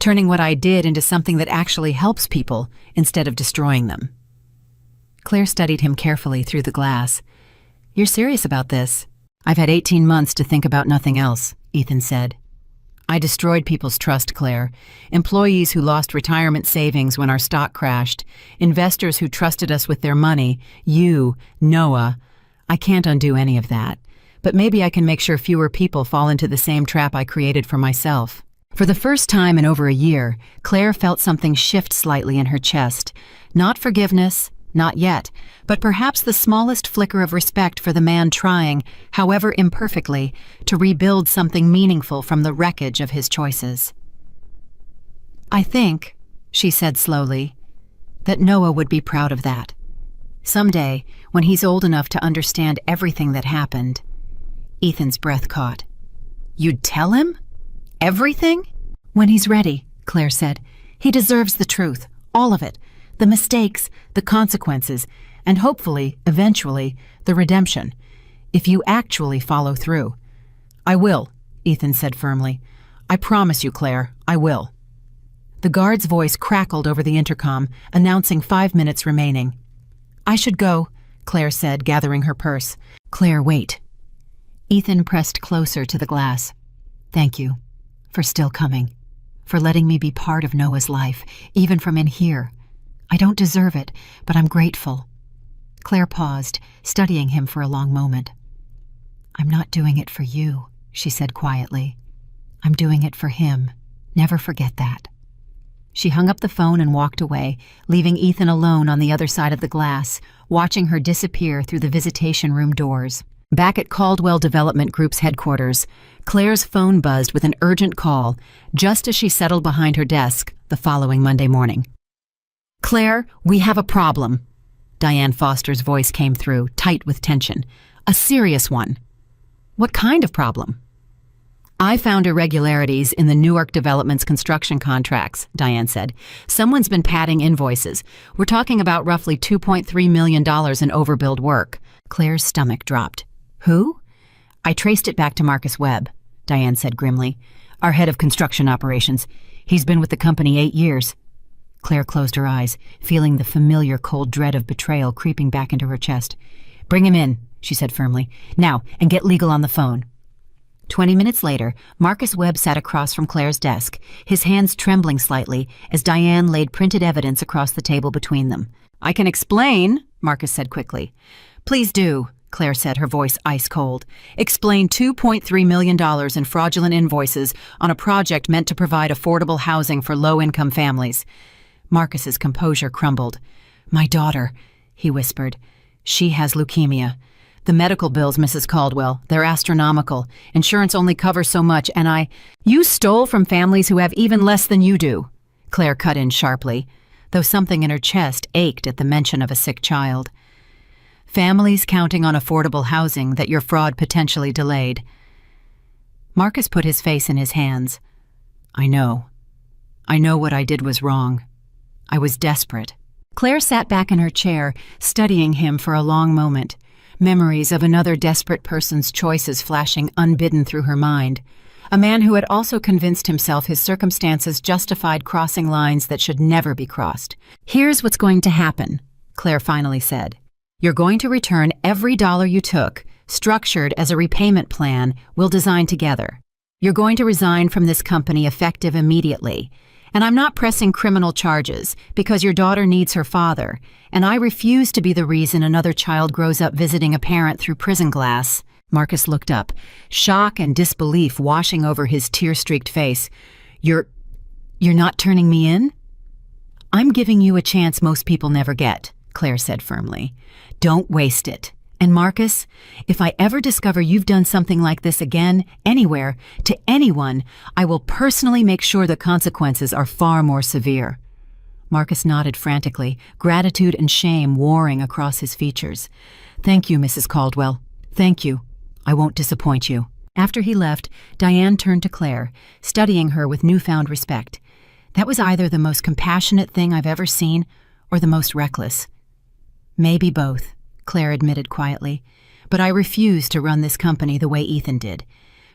turning what I did into something that actually helps people instead of destroying them." Claire studied him carefully through the glass. "You're serious about this?" "I've had 18 months to think about nothing else," Ethan said. "I destroyed people's trust, Claire. Employees who lost retirement savings when our stock crashed, investors who trusted us with their money, you, Noah. I can't undo any of that. But maybe I can make sure fewer people fall into the same trap I created for myself." For the first time in over a year, Claire felt something shift slightly in her chest. Not forgiveness, not yet, but perhaps the smallest flicker of respect for the man trying, however imperfectly, to rebuild something meaningful from the wreckage of his choices. "I think," she said slowly, "that Noah would be proud of that. Someday, when he's old enough to understand everything that happened. Ethan's breath caught. You'd tell him? Everything? When he's ready, Claire said. He deserves the truth, all of it. The mistakes, the consequences, and hopefully, eventually, the redemption. If you actually follow through. I will, Ethan said firmly. I promise you, Claire, I will. The guard's voice crackled over the intercom, announcing 5 minutes remaining. I should go, Claire said, gathering her purse. Claire, wait. Ethan pressed closer to the glass. Thank you for still coming, for letting me be part of Noah's life, even from in here. I don't deserve it, but I'm grateful. Claire paused, studying him for a long moment. I'm not doing it for you, she said quietly. I'm doing it for him. Never forget that. She hung up the phone and walked away, leaving Ethan alone on the other side of the glass, watching her disappear through the visitation room doors. Back at Caldwell Development Group's headquarters, Claire's phone buzzed with an urgent call just as she settled behind her desk the following Monday morning. Claire, we have a problem. Diane Foster's voice came through, tight with tension. A serious one. What kind of problem? I found irregularities in the Newark Development's construction contracts, Diane said. Someone's been padding invoices. We're talking about roughly $2.3 million in overbilled work. Claire's stomach dropped. Who? I traced it back to Marcus Webb, Diane said grimly. Our head of construction operations. He's been with the company 8 years. Claire closed her eyes, feeling the familiar cold dread of betrayal creeping back into her chest. Bring him in, she said firmly. Now, and get legal on the phone. 20 minutes later, Marcus Webb sat across from Claire's desk, his hands trembling slightly as Diane laid printed evidence across the table between them. I can explain, Marcus said quickly. Please do, Claire said, her voice ice cold. Explain $2.3 million in fraudulent invoices on a project meant to provide affordable housing for low-income families. Marcus's composure crumbled. My daughter, he whispered. She has leukemia. The medical bills, Mrs. Caldwell, they're astronomical. Insurance only covers so much, and You stole from families who have even less than you do, Claire cut in sharply, though something in her chest ached at the mention of a sick child. Families counting on affordable housing that your fraud potentially delayed. Marcus put his face in his hands. I know. I know what I did was wrong. I was desperate. Claire sat back in her chair, studying him for a long moment. Memories of another desperate person's choices flashing unbidden through her mind. A man who had also convinced himself his circumstances justified crossing lines that should never be crossed. Here's what's going to happen, Claire finally said. You're going to return every dollar you took, structured as a repayment plan we'll design together. You're going to resign from this company effective immediately. And I'm not pressing criminal charges because your daughter needs her father, and I refuse to be the reason another child grows up visiting a parent through prison glass. Marcus looked up, shock and disbelief washing over his tear-streaked face. You're not turning me in? I'm giving you a chance most people never get, Claire said firmly. Don't waste it. And Marcus, if I ever discover you've done something like this again, anywhere, to anyone, I will personally make sure the consequences are far more severe. Marcus nodded frantically, gratitude and shame warring across his features. Thank you, Mrs. Caldwell. Thank you. I won't disappoint you. After he left, Diane turned to Claire, studying her with newfound respect. That was either the most compassionate thing I've ever seen or the most reckless. Maybe both, Claire admitted quietly, but I refuse to run this company the way Ethan did,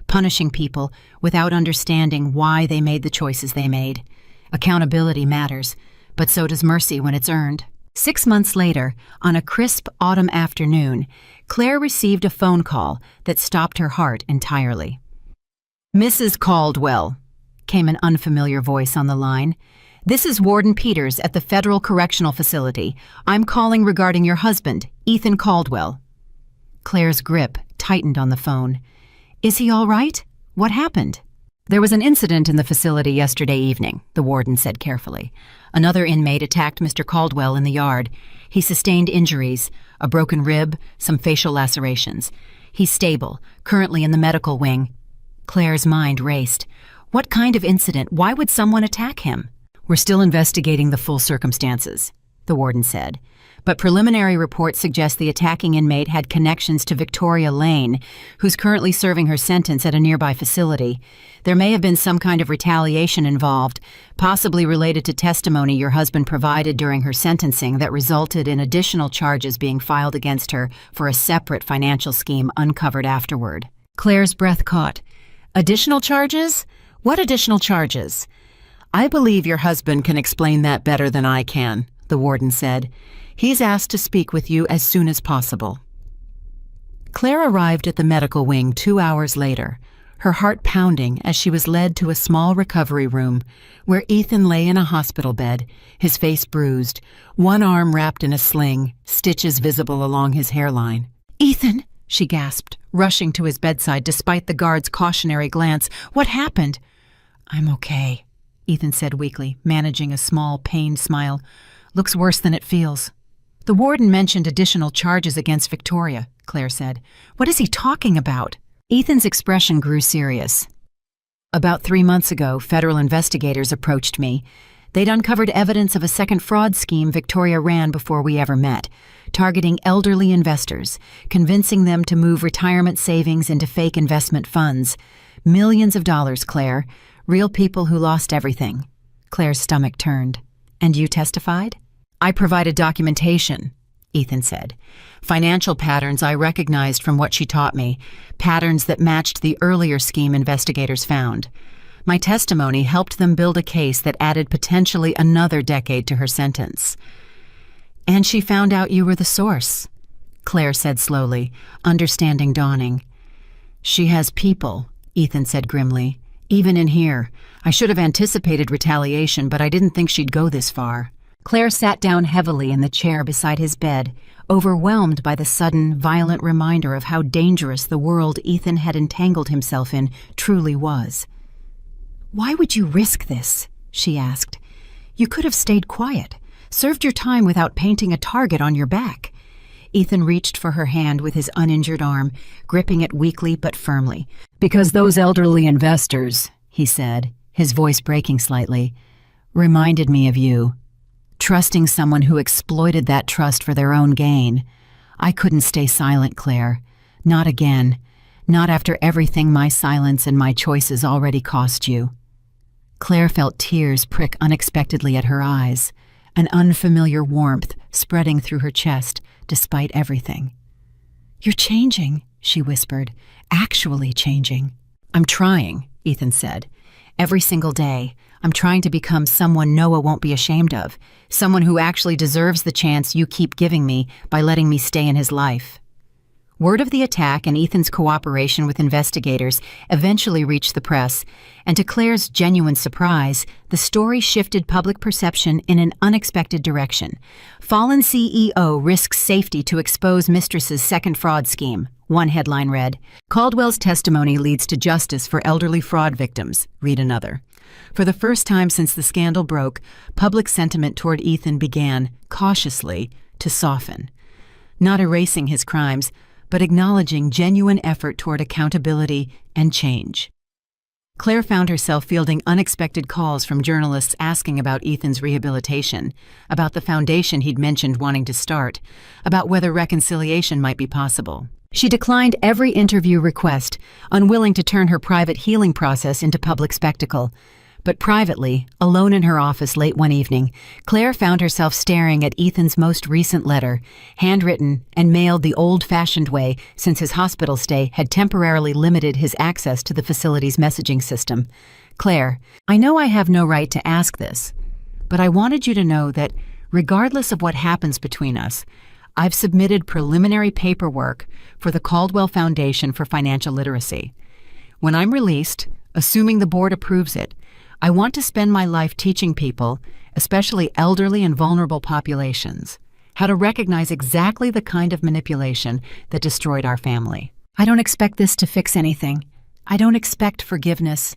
punishing people without understanding why they made the choices they made. Accountability matters, but so does mercy when it's earned. 6 months later, on a crisp autumn afternoon, Claire received a phone call that stopped her heart entirely. Mrs. Caldwell, came an unfamiliar voice on the line. This is Warden Peters at the Federal Correctional Facility. I'm calling regarding your husband, Ethan Caldwell. Claire's grip tightened on the phone. Is he all right? What happened? There was an incident in the facility yesterday evening, the warden said carefully. Another inmate attacked Mr. Caldwell in the yard. He sustained injuries, a broken rib, some facial lacerations. He's stable, currently in the medical wing. Claire's mind raced. What kind of incident? Why would someone attack him? We're still investigating the full circumstances, the warden said. but preliminary reports suggest the attacking inmate had connections to Victoria Lane, who's currently serving her sentence at a nearby facility. There may have been some kind of retaliation involved, possibly related to testimony your husband provided during her sentencing that resulted in additional charges being filed against her for a separate financial scheme uncovered afterward. Claire's breath caught. Additional charges? What additional charges?
I believe your husband can explain that better than I can, the warden said. He's asked to speak with you as soon as possible. Claire arrived at the medical wing 2 hours later, her heart pounding as she was led to a small recovery room where Ethan lay in a hospital bed, his face bruised, one arm wrapped in a sling, stitches visible along his hairline. "Ethan," she gasped, rushing to his bedside despite the guard's cautionary glance. "What happened?" "I'm okay," Ethan said weakly, managing a small, pained smile. "Looks worse than it feels." "The warden mentioned additional charges against Victoria," Claire said. "What is he talking about?" Ethan's expression grew serious. "About 3 months ago, federal investigators approached me. They'd uncovered evidence of a second fraud scheme Victoria ran before we ever met, targeting elderly investors, convincing them to move retirement savings into fake investment funds. Millions of dollars, Claire. Real people who lost everything." Claire's stomach turned. "And you testified?" "I provided documentation," Ethan said. "Financial patterns I recognized from what she taught me, patterns that matched the earlier scheme investigators found. My testimony helped them build a case that added potentially another decade to her sentence." "And she found out you were the source," Claire said slowly, understanding dawning. "She has people," Ethan said grimly. "Even in here. I should have anticipated retaliation, but I didn't think she'd go this far." Claire sat down heavily in the chair beside his bed, overwhelmed by the sudden, violent reminder of how dangerous the world Ethan had entangled himself in truly was. "Why would you risk this?" she asked. "You could have stayed quiet, served your time without painting a target on your back." Ethan reached for her hand with his uninjured arm, gripping it weakly but firmly. "Because those elderly investors," he said, his voice breaking slightly, "reminded me of you. Trusting someone who exploited that trust for their own gain. I couldn't stay silent, Claire. Not again. Not after everything my silence and my choices already cost you." Claire felt tears prick unexpectedly at her eyes, an unfamiliar warmth spreading through her chest despite everything. "You're changing," she whispered, "actually changing." "I'm trying," Ethan said. "Every single day, I'm trying to become someone Noah won't be ashamed of, someone who actually deserves the chance you keep giving me by letting me stay in his life." Word of the attack and Ethan's cooperation with investigators eventually reached the press, and to Claire's genuine surprise, the story shifted public perception in an unexpected direction. "Fallen CEO risks safety to expose Mistress's second fraud scheme," one headline read. "Caldwell's testimony leads to justice for elderly fraud victims," read another. For the first time since the scandal broke, public sentiment toward Ethan began, cautiously, to soften. Not erasing his crimes, but acknowledging genuine effort toward accountability and change. Claire found herself fielding unexpected calls from journalists asking about Ethan's rehabilitation, about the foundation he'd mentioned wanting to start, about whether reconciliation might be possible. She declined every interview request, unwilling to turn her private healing process into public spectacle. But privately, alone in her office late one evening, Claire found herself staring at Ethan's most recent letter, handwritten and mailed the old-fashioned way since his hospital stay had temporarily limited his access to the facility's messaging system. "Claire, I know I have no right to ask this, but I wanted you to know that, regardless of what happens between us, I've submitted preliminary paperwork for the Caldwell Foundation for Financial Literacy. When I'm released, assuming the board approves it, I want to spend my life teaching people, especially elderly and vulnerable populations, how to recognize exactly the kind of manipulation that destroyed our family. I don't expect this to fix anything. I don't expect forgiveness.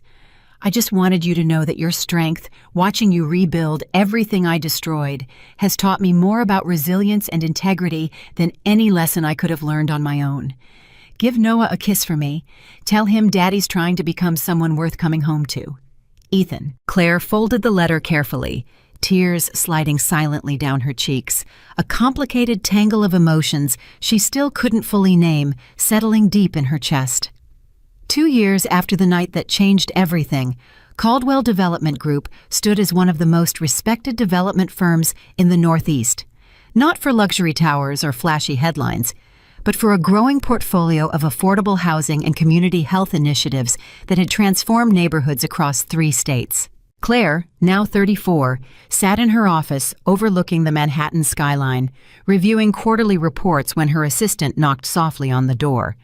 I just wanted you to know that your strength, watching you rebuild everything I destroyed, has taught me more about resilience and integrity than any lesson I could have learned on my own. Give Noah a kiss for me. Tell him Daddy's trying to become someone worth coming home to. Ethan." Claire folded the letter carefully,
tears sliding silently down her cheeks, a complicated tangle of emotions she still couldn't fully name, settling deep in her chest. 2 years after the night that changed everything, Caldwell Development Group stood as one of the most respected development firms in the Northeast, not for luxury towers or flashy headlines, but for a growing portfolio of affordable housing and community health initiatives that had transformed neighborhoods across 3 states. Claire, now 34, sat in her office overlooking the Manhattan skyline, reviewing quarterly reports when her assistant knocked softly on the door.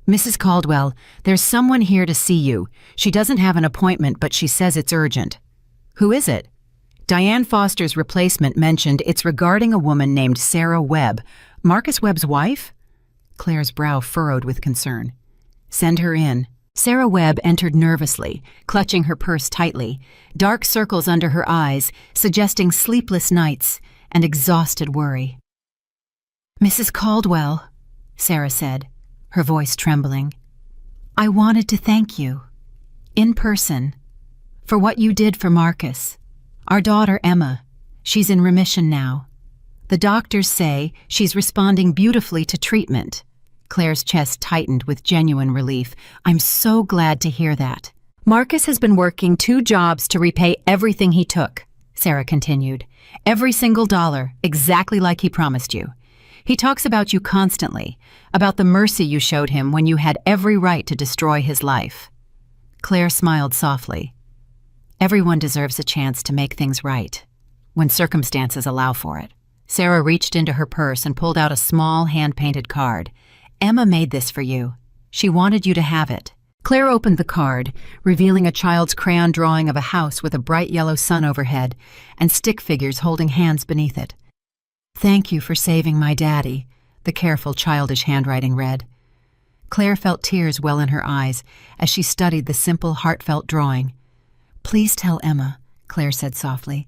"Mrs. Caldwell, there's someone here to see you. She doesn't have an appointment, but she says it's urgent." "Who is it?" Diane Foster's replacement mentioned it's regarding a woman named Sarah Webb. Marcus Webb's wife? Claire's brow furrowed with concern. "Send her in." Sarah Webb entered nervously, clutching her purse tightly, dark circles under her eyes, suggesting sleepless nights and exhausted worry. "Mrs. Caldwell," Sarah said, her voice trembling, "I wanted to thank you, in person, for what you did for Marcus. Our daughter, Emma, she's in remission now. The doctors say she's responding beautifully to treatment." Claire's chest tightened with genuine relief. "I'm so glad to hear that." "Marcus has been working 2 jobs to repay everything he took," Sarah continued. "Every single dollar, exactly like he promised you. He talks about you constantly, about the mercy you showed him when you had every right to destroy his life." Claire smiled softly. "Everyone deserves a chance to make things right, when circumstances allow for it." Sarah reached into her purse and pulled out a small hand-painted card. "Emma made this for you. She wanted you to have it." Claire opened the card, revealing a child's crayon drawing of a house with a bright yellow sun overhead and stick figures holding hands beneath it. "Thank you for saving my daddy," the careful, childish handwriting read. Claire felt tears well in her eyes as she studied the simple, heartfelt drawing. "Please tell Emma," Claire said softly,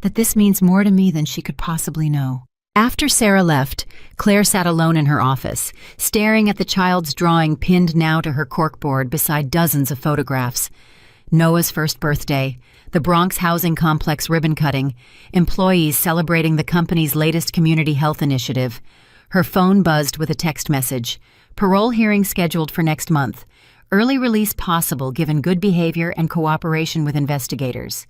"that this means more to me than she could possibly know." After Sarah left, Claire sat alone in her office, staring at the child's drawing pinned now to her corkboard beside dozens of photographs. Noah's first birthday, the Bronx housing complex ribbon cutting, employees celebrating the company's latest community health initiative. Her phone buzzed with a text message. "Parole hearing scheduled for next month. Early release possible given good behavior and cooperation with investigators.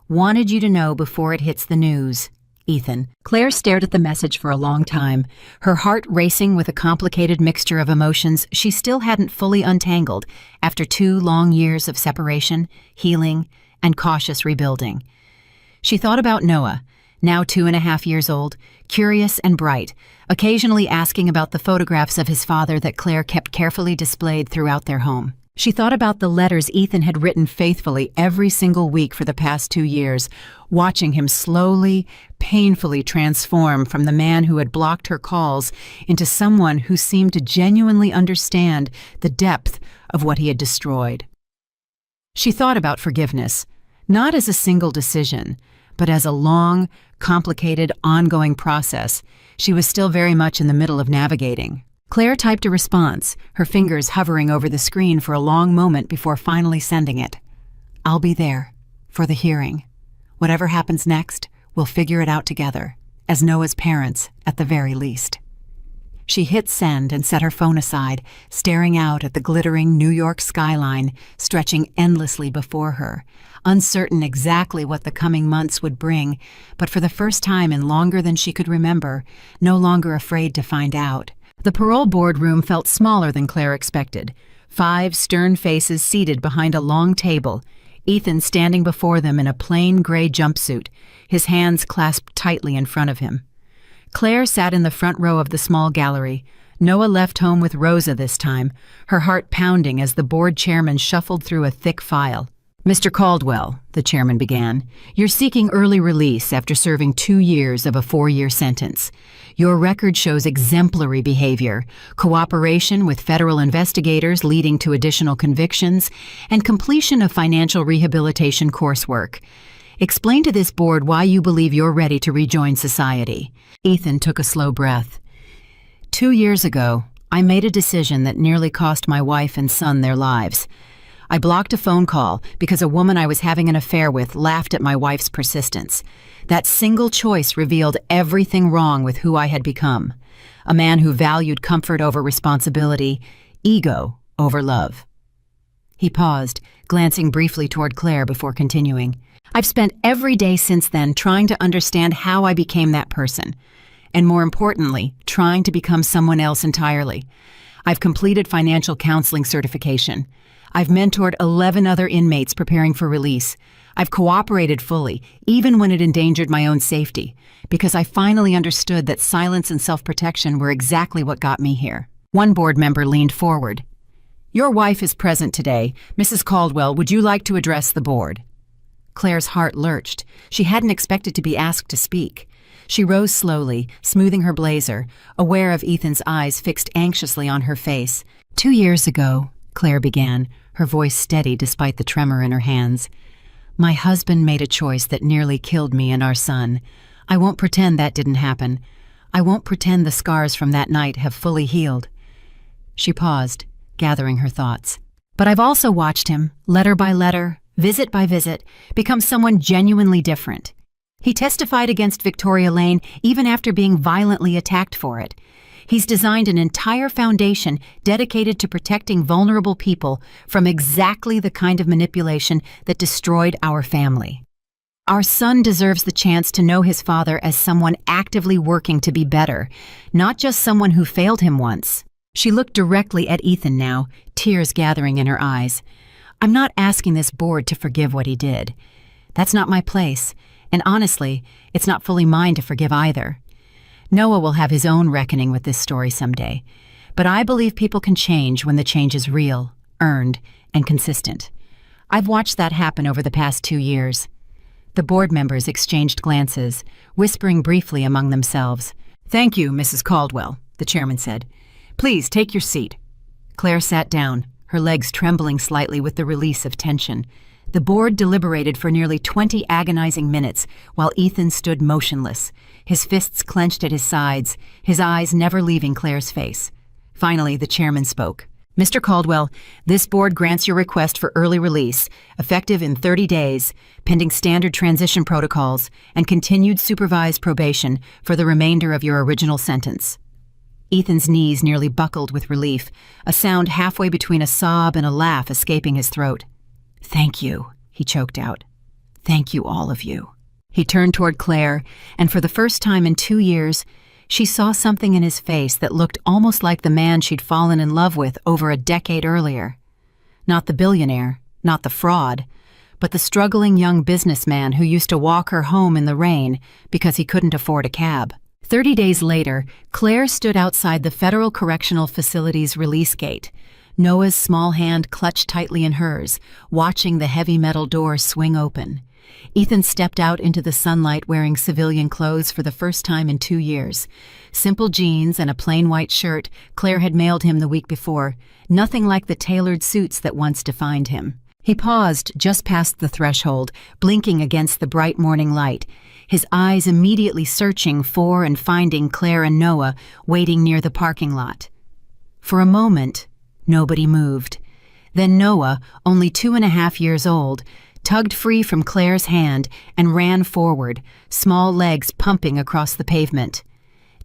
Wanted you to know before it hits the news. Ethan." Claire stared at the message for a long time, her heart racing with a complicated mixture of emotions she still hadn't fully untangled after 2 long years of separation, healing, and cautious rebuilding. She thought about Noah, now 2.5 years old, curious and bright, occasionally asking about the photographs of his father that Claire kept carefully displayed throughout their home. She thought about the letters Ethan had written faithfully every single week for the past 2 years, watching him slowly, painfully transform from the man who had blocked her calls into someone who seemed to genuinely understand the depth of what he had destroyed. She thought about forgiveness, not as a single decision, but as a long, complicated, ongoing process she was still very much in the middle of navigating. Claire typed a response, her fingers hovering over the screen for a long moment before finally sending it. "I'll be there, for the hearing. Whatever happens next, we'll figure it out together, as Noah's parents, at the very least." She hit send and set her phone aside, staring out at the glittering New York skyline stretching endlessly before her, uncertain exactly what the coming months would bring, but for the first time in longer than she could remember, no longer afraid to find out. The parole board room felt smaller than Claire expected. 5 stern faces seated behind a long table, Ethan standing before them in a plain gray jumpsuit, his hands clasped tightly in front of him. Claire sat in the front row of the small gallery. Noah left home with Rosa this time, her heart pounding as the board chairman shuffled through a thick file. "Mr. Caldwell," the chairman began, "you're seeking early release after serving 2 years of a 4-year sentence. Your record shows exemplary behavior, cooperation with federal investigators leading to additional convictions, and completion of financial rehabilitation coursework. Explain to this board why you believe you're ready to rejoin society." Ethan took a slow breath. 2 years ago, I made a decision that nearly cost my wife and son their lives. I blocked a phone call because a woman I was having an affair with laughed at my wife's persistence. That single choice revealed everything wrong with who I had become. A man who valued comfort over responsibility, ego over love. He paused, glancing briefly toward Claire before continuing. I've spent every day since then trying to understand how I became that person. And more importantly, trying to become someone else entirely. I've completed financial counseling certification. I've mentored 11 other inmates preparing for release. I've cooperated fully, even when it endangered my own safety, because I finally understood that silence and self-protection were exactly what got me here. One board member leaned forward. Your wife is present today. Mrs. Caldwell, would you like to address the board? Claire's heart lurched. She hadn't expected to be asked to speak. She rose slowly, smoothing her blazer, aware of Ethan's eyes fixed anxiously on her face. 2 years ago, Claire began, her voice steady despite the tremor in her hands. My husband made a choice that nearly killed me and our son. I won't pretend that didn't happen. I won't pretend the scars from that night have fully healed. She paused, gathering her thoughts. But I've also watched him, letter by letter, visit by visit, become someone genuinely different. He testified against Victoria Lane even after being violently attacked for it. He's designed an entire foundation dedicated to protecting vulnerable people from exactly the kind of manipulation that destroyed our family. Our son deserves the chance to know his father as someone actively working to be better, not just someone who failed him once. She looked directly at Ethan now, tears gathering in her eyes. I'm not asking this board to forgive what he did. That's not my place, and honestly, it's not fully mine to forgive either. Noah will have his own reckoning with this story someday, but I believe people can change when the change is real, earned, and consistent. I've watched that happen over the past 2 years. The board members exchanged glances, whispering briefly among themselves. Thank you, Mrs. Caldwell, the chairman said. Please take your seat. Claire sat down, her legs trembling slightly with the release of tension. The board deliberated for nearly 20 agonizing minutes while Ethan stood motionless, his fists clenched at his sides, his eyes never leaving Claire's face. Finally, the chairman spoke. Mr. Caldwell, this board grants your request for early release, effective in 30 days, pending standard transition protocols, and continued supervised probation for the remainder of your original sentence. Ethan's knees nearly buckled with relief, a sound halfway between a sob and a laugh escaping his throat. Thank you, he choked out. Thank you, all of you. He turned toward Claire, and for the first time in 2 years, she saw something in his face that looked almost like the man she'd fallen in love with over a decade earlier. Not the billionaire, not the fraud, but the struggling young businessman who used to walk her home in the rain because he couldn't afford a cab. 30 days later, Claire stood outside the Federal Correctional Facility's release gate, Noah's small hand clutched tightly in hers, watching the heavy metal door swing open. Ethan stepped out into the sunlight wearing civilian clothes for the first time in 2 years. Simple jeans and a plain white shirt Claire had mailed him the week before, nothing like the tailored suits that once defined him. He paused just past the threshold, blinking against the bright morning light, his eyes immediately searching for and finding Claire and Noah waiting near the parking lot. For a moment, nobody moved. Then Noah, only 2.5 years old, tugged free from Claire's hand and ran forward, small legs pumping across the pavement.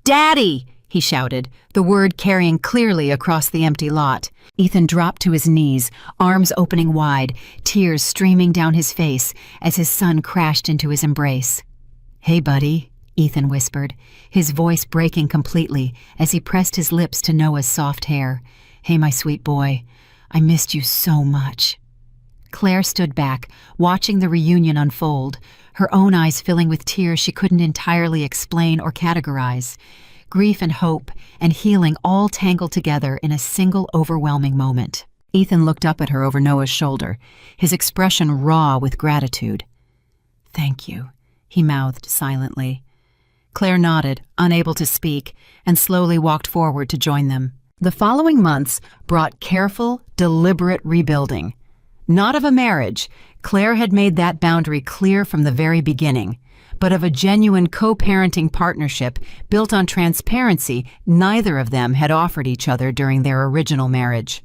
"Daddy!" he shouted, the word carrying clearly across the empty lot. Ethan dropped to his knees, arms opening wide, tears streaming down his face as his son crashed into his embrace. "Hey, buddy," Ethan whispered, his voice breaking completely as he pressed his lips to Noah's soft hair. "Hey, my sweet boy, I missed you so much." Claire stood back, watching the reunion unfold, her own eyes filling with tears she couldn't entirely explain or categorize. Grief and hope and healing all tangled together in a single overwhelming moment. Ethan looked up at her over Noah's shoulder, his expression raw with gratitude. "Thank you," he mouthed silently. Claire nodded, unable to speak, and slowly walked forward to join them. The following months brought careful, deliberate rebuilding. Not of a marriage, Claire had made that boundary clear from the very beginning, but of a genuine co-parenting partnership built on transparency neither of them had offered each other during their original marriage.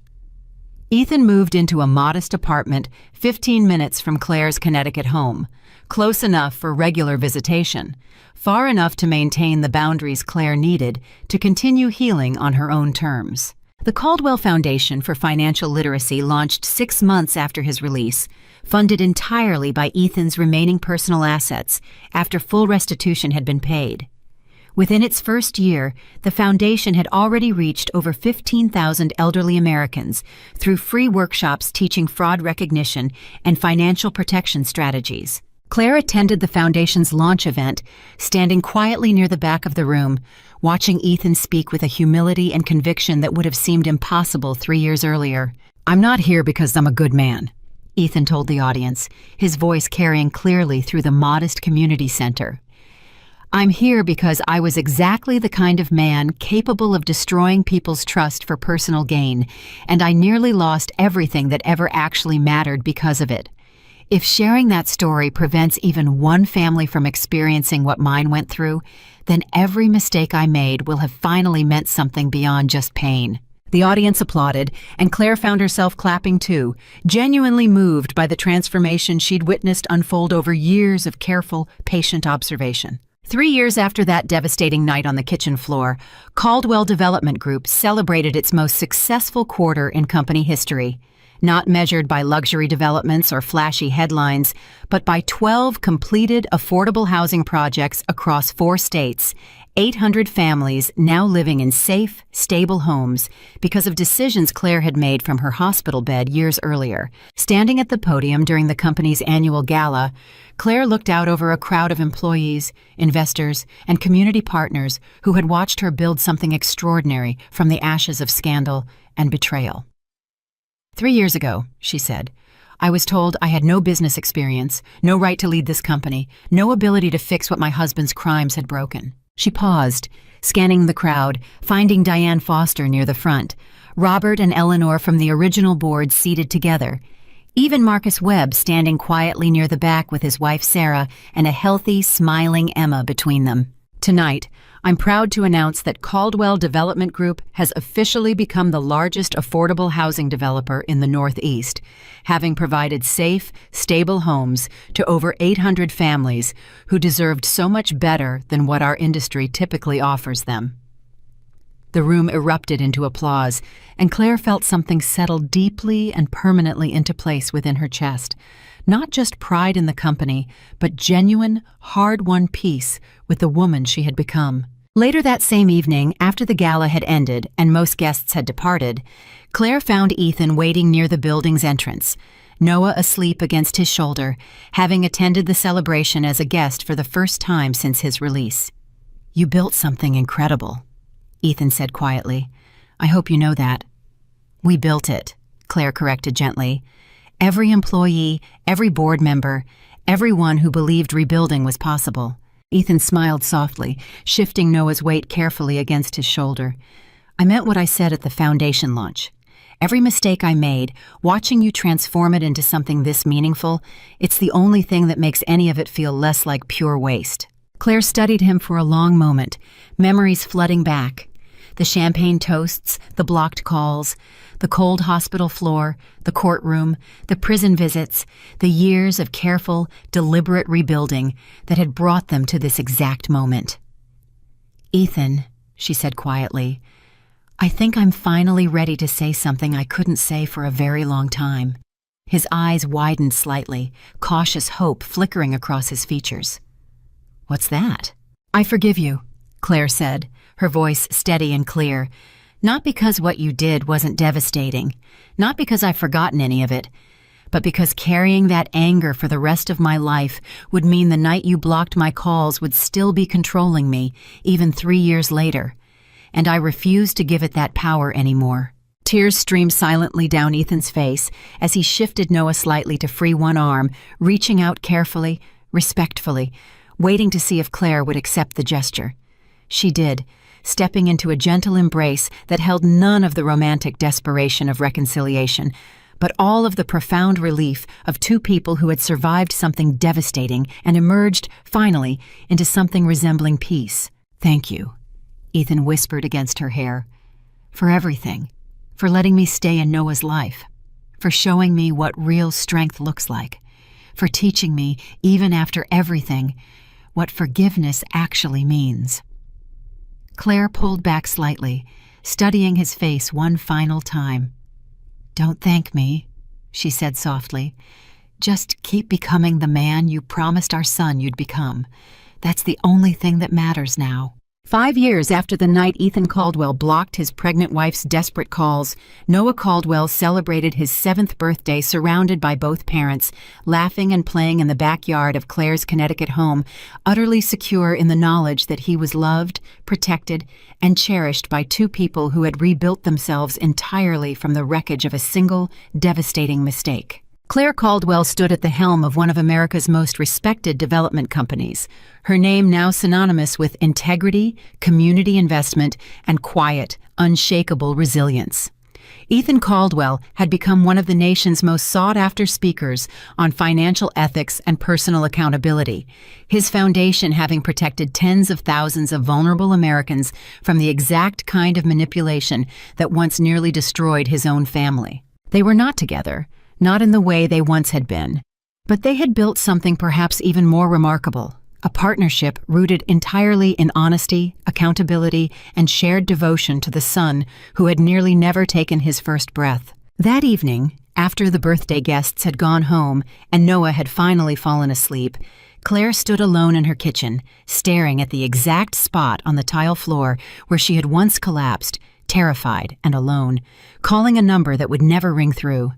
Ethan moved into a modest apartment 15 minutes from Claire's Connecticut home, close enough for regular visitation, far enough to maintain the boundaries Claire needed to continue healing on her own terms. The Caldwell Foundation for Financial Literacy launched 6 months after his release, funded entirely by Ethan's remaining personal assets after full restitution had been paid. Within its first year, the foundation had already reached over 15,000 elderly Americans through free workshops teaching fraud recognition and financial protection strategies. Claire attended the foundation's launch event, standing quietly near the back of the room, watching Ethan speak with a humility and conviction that would have seemed impossible 3 years earlier. "I'm not here because I'm a good man," Ethan told the audience, his voice carrying clearly through the modest community center. "I'm here because I was exactly the kind of man capable of destroying people's trust for personal gain, and I nearly lost everything that ever actually mattered because of it. If sharing that story prevents even one family from experiencing what mine went through, then every mistake I made will have finally meant something beyond just pain." The audience applauded, and Claire found herself clapping too, genuinely moved by the transformation she'd witnessed unfold over years of careful, patient observation. 3 years after that devastating night on the kitchen floor, Caldwell Development Group celebrated its most successful quarter in company history, not measured by luxury developments or flashy headlines, but by 12 completed affordable housing projects across 4 states, 800 families now living in safe, stable homes because of decisions Claire had made from her hospital bed years earlier. Standing at the podium during the company's annual gala, Claire looked out over a crowd of employees, investors, and community partners who had watched her build something extraordinary from the ashes of scandal and betrayal. 3 years ago, she said, I was told I had no business experience, no right to lead this company, no ability to fix what my husband's crimes had broken. She paused, scanning the crowd, finding Diane Foster near the front, Robert and Eleanor from the original board seated together, even Marcus Webb standing quietly near the back with his wife Sarah and a healthy, smiling Emma between them. Tonight, I'm proud to announce that Caldwell Development Group has officially become the largest affordable housing developer in the Northeast, having provided safe, stable homes to over 800 families who deserved so much better than what our industry typically offers them. The room erupted into applause, and Claire felt something settle deeply and permanently into place within her chest. Not just pride in the company, but genuine, hard-won peace with the woman she had become. Later that same evening, after the gala had ended and most guests had departed, Claire found Ethan waiting near the building's entrance, Noah asleep against his shoulder, having attended the celebration as a guest for the first time since his release. "You built something incredible," Ethan said quietly. "I hope you know that." "We built it," Claire corrected gently. "Every employee, every board member, everyone who believed rebuilding was possible." Ethan smiled softly, shifting Noah's weight carefully against his shoulder. "I meant what I said at the foundation launch. Every mistake I made, watching you transform it into something this meaningful, it's the only thing that makes any of it feel less like pure waste." Claire studied him for a long moment, memories flooding back. The champagne toasts, the blocked calls, the cold hospital floor, the courtroom, the prison visits, the years of careful, deliberate rebuilding that had brought them to this exact moment. "Ethan," she said quietly, "I think I'm finally ready to say something I couldn't say for a very long time." His eyes widened slightly, cautious hope flickering across his features. "What's that?" "I forgive you," Claire said, her voice steady and clear. "Not because what you did wasn't devastating, not because I've forgotten any of it, but because carrying that anger for the rest of my life would mean the night you blocked my calls would still be controlling me, even 3 years later, and I refuse to give it that power anymore." Tears streamed silently down Ethan's face as he shifted Noah slightly to free one arm, reaching out carefully, respectfully, waiting to see if Claire would accept the gesture. She did, stepping into a gentle embrace that held none of the romantic desperation of reconciliation, but all of the profound relief of two people who had survived something devastating and emerged, finally, into something resembling peace. "Thank you," Ethan whispered against her hair, "for everything, for letting me stay in Noah's life." for showing me what real strength looks like, for teaching me, even after everything, what forgiveness actually means." Claire pulled back slightly, studying his face one final time. "Don't thank me," she said softly. "Just keep becoming the man you promised our son you'd become. That's the only thing that matters now." 5 years after the night Ethan Caldwell blocked his pregnant wife's desperate calls, Noah Caldwell celebrated his 7th birthday surrounded by both parents, laughing and playing in the backyard of Claire's Connecticut home, utterly secure in the knowledge that he was loved, protected, and cherished by two people who had rebuilt themselves entirely from the wreckage of a single, devastating mistake. Claire Caldwell stood at the helm of one of America's most respected development companies, her name now synonymous with integrity, community investment, and quiet, unshakable resilience. Ethan Caldwell had become one of the nation's most sought-after speakers on financial ethics and personal accountability, his foundation having protected tens of thousands of vulnerable Americans from the exact kind of manipulation that once nearly destroyed his own family. They were not together, not in the way they once had been, but they had built something perhaps even more remarkable, a partnership rooted entirely in honesty, accountability, and shared devotion to the son who had nearly never taken his first breath. That evening, after the birthday guests had gone home and Noah had finally fallen asleep, Claire stood alone in her kitchen, staring at the exact spot on the tile floor where she had once collapsed, terrified and alone, calling a number that would never ring through.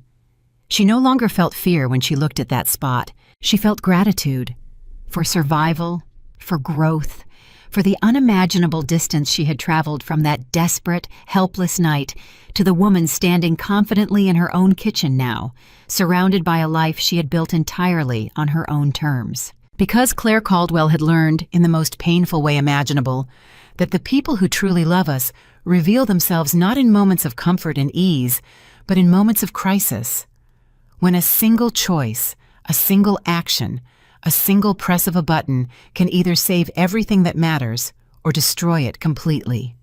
She no longer felt fear when she looked at that spot. She felt gratitude for survival, for growth, for the unimaginable distance she had traveled from that desperate, helpless night to the woman standing confidently in her own kitchen now, surrounded by a life she had built entirely on her own terms. Because Claire Caldwell had learned, in the most painful way imaginable, that the people who truly love us reveal themselves not in moments of comfort and ease, but in moments of crisis. When a single choice, a single action, a single press of a button can either save everything that matters or destroy it completely.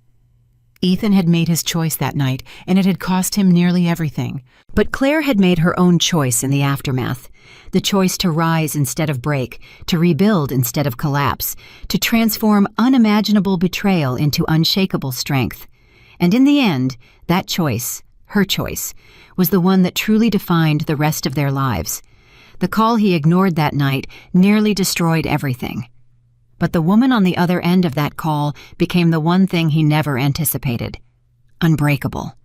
Ethan had made his choice that night, and it had cost him nearly everything. But Claire had made her own choice in the aftermath, the choice to rise instead of break, to rebuild instead of collapse, to transform unimaginable betrayal into unshakable strength. And in the end, that choice, her choice, was the one that truly defined the rest of their lives. The call he ignored that night nearly destroyed everything. But the woman on the other end of that call became the one thing he never anticipated: unbreakable.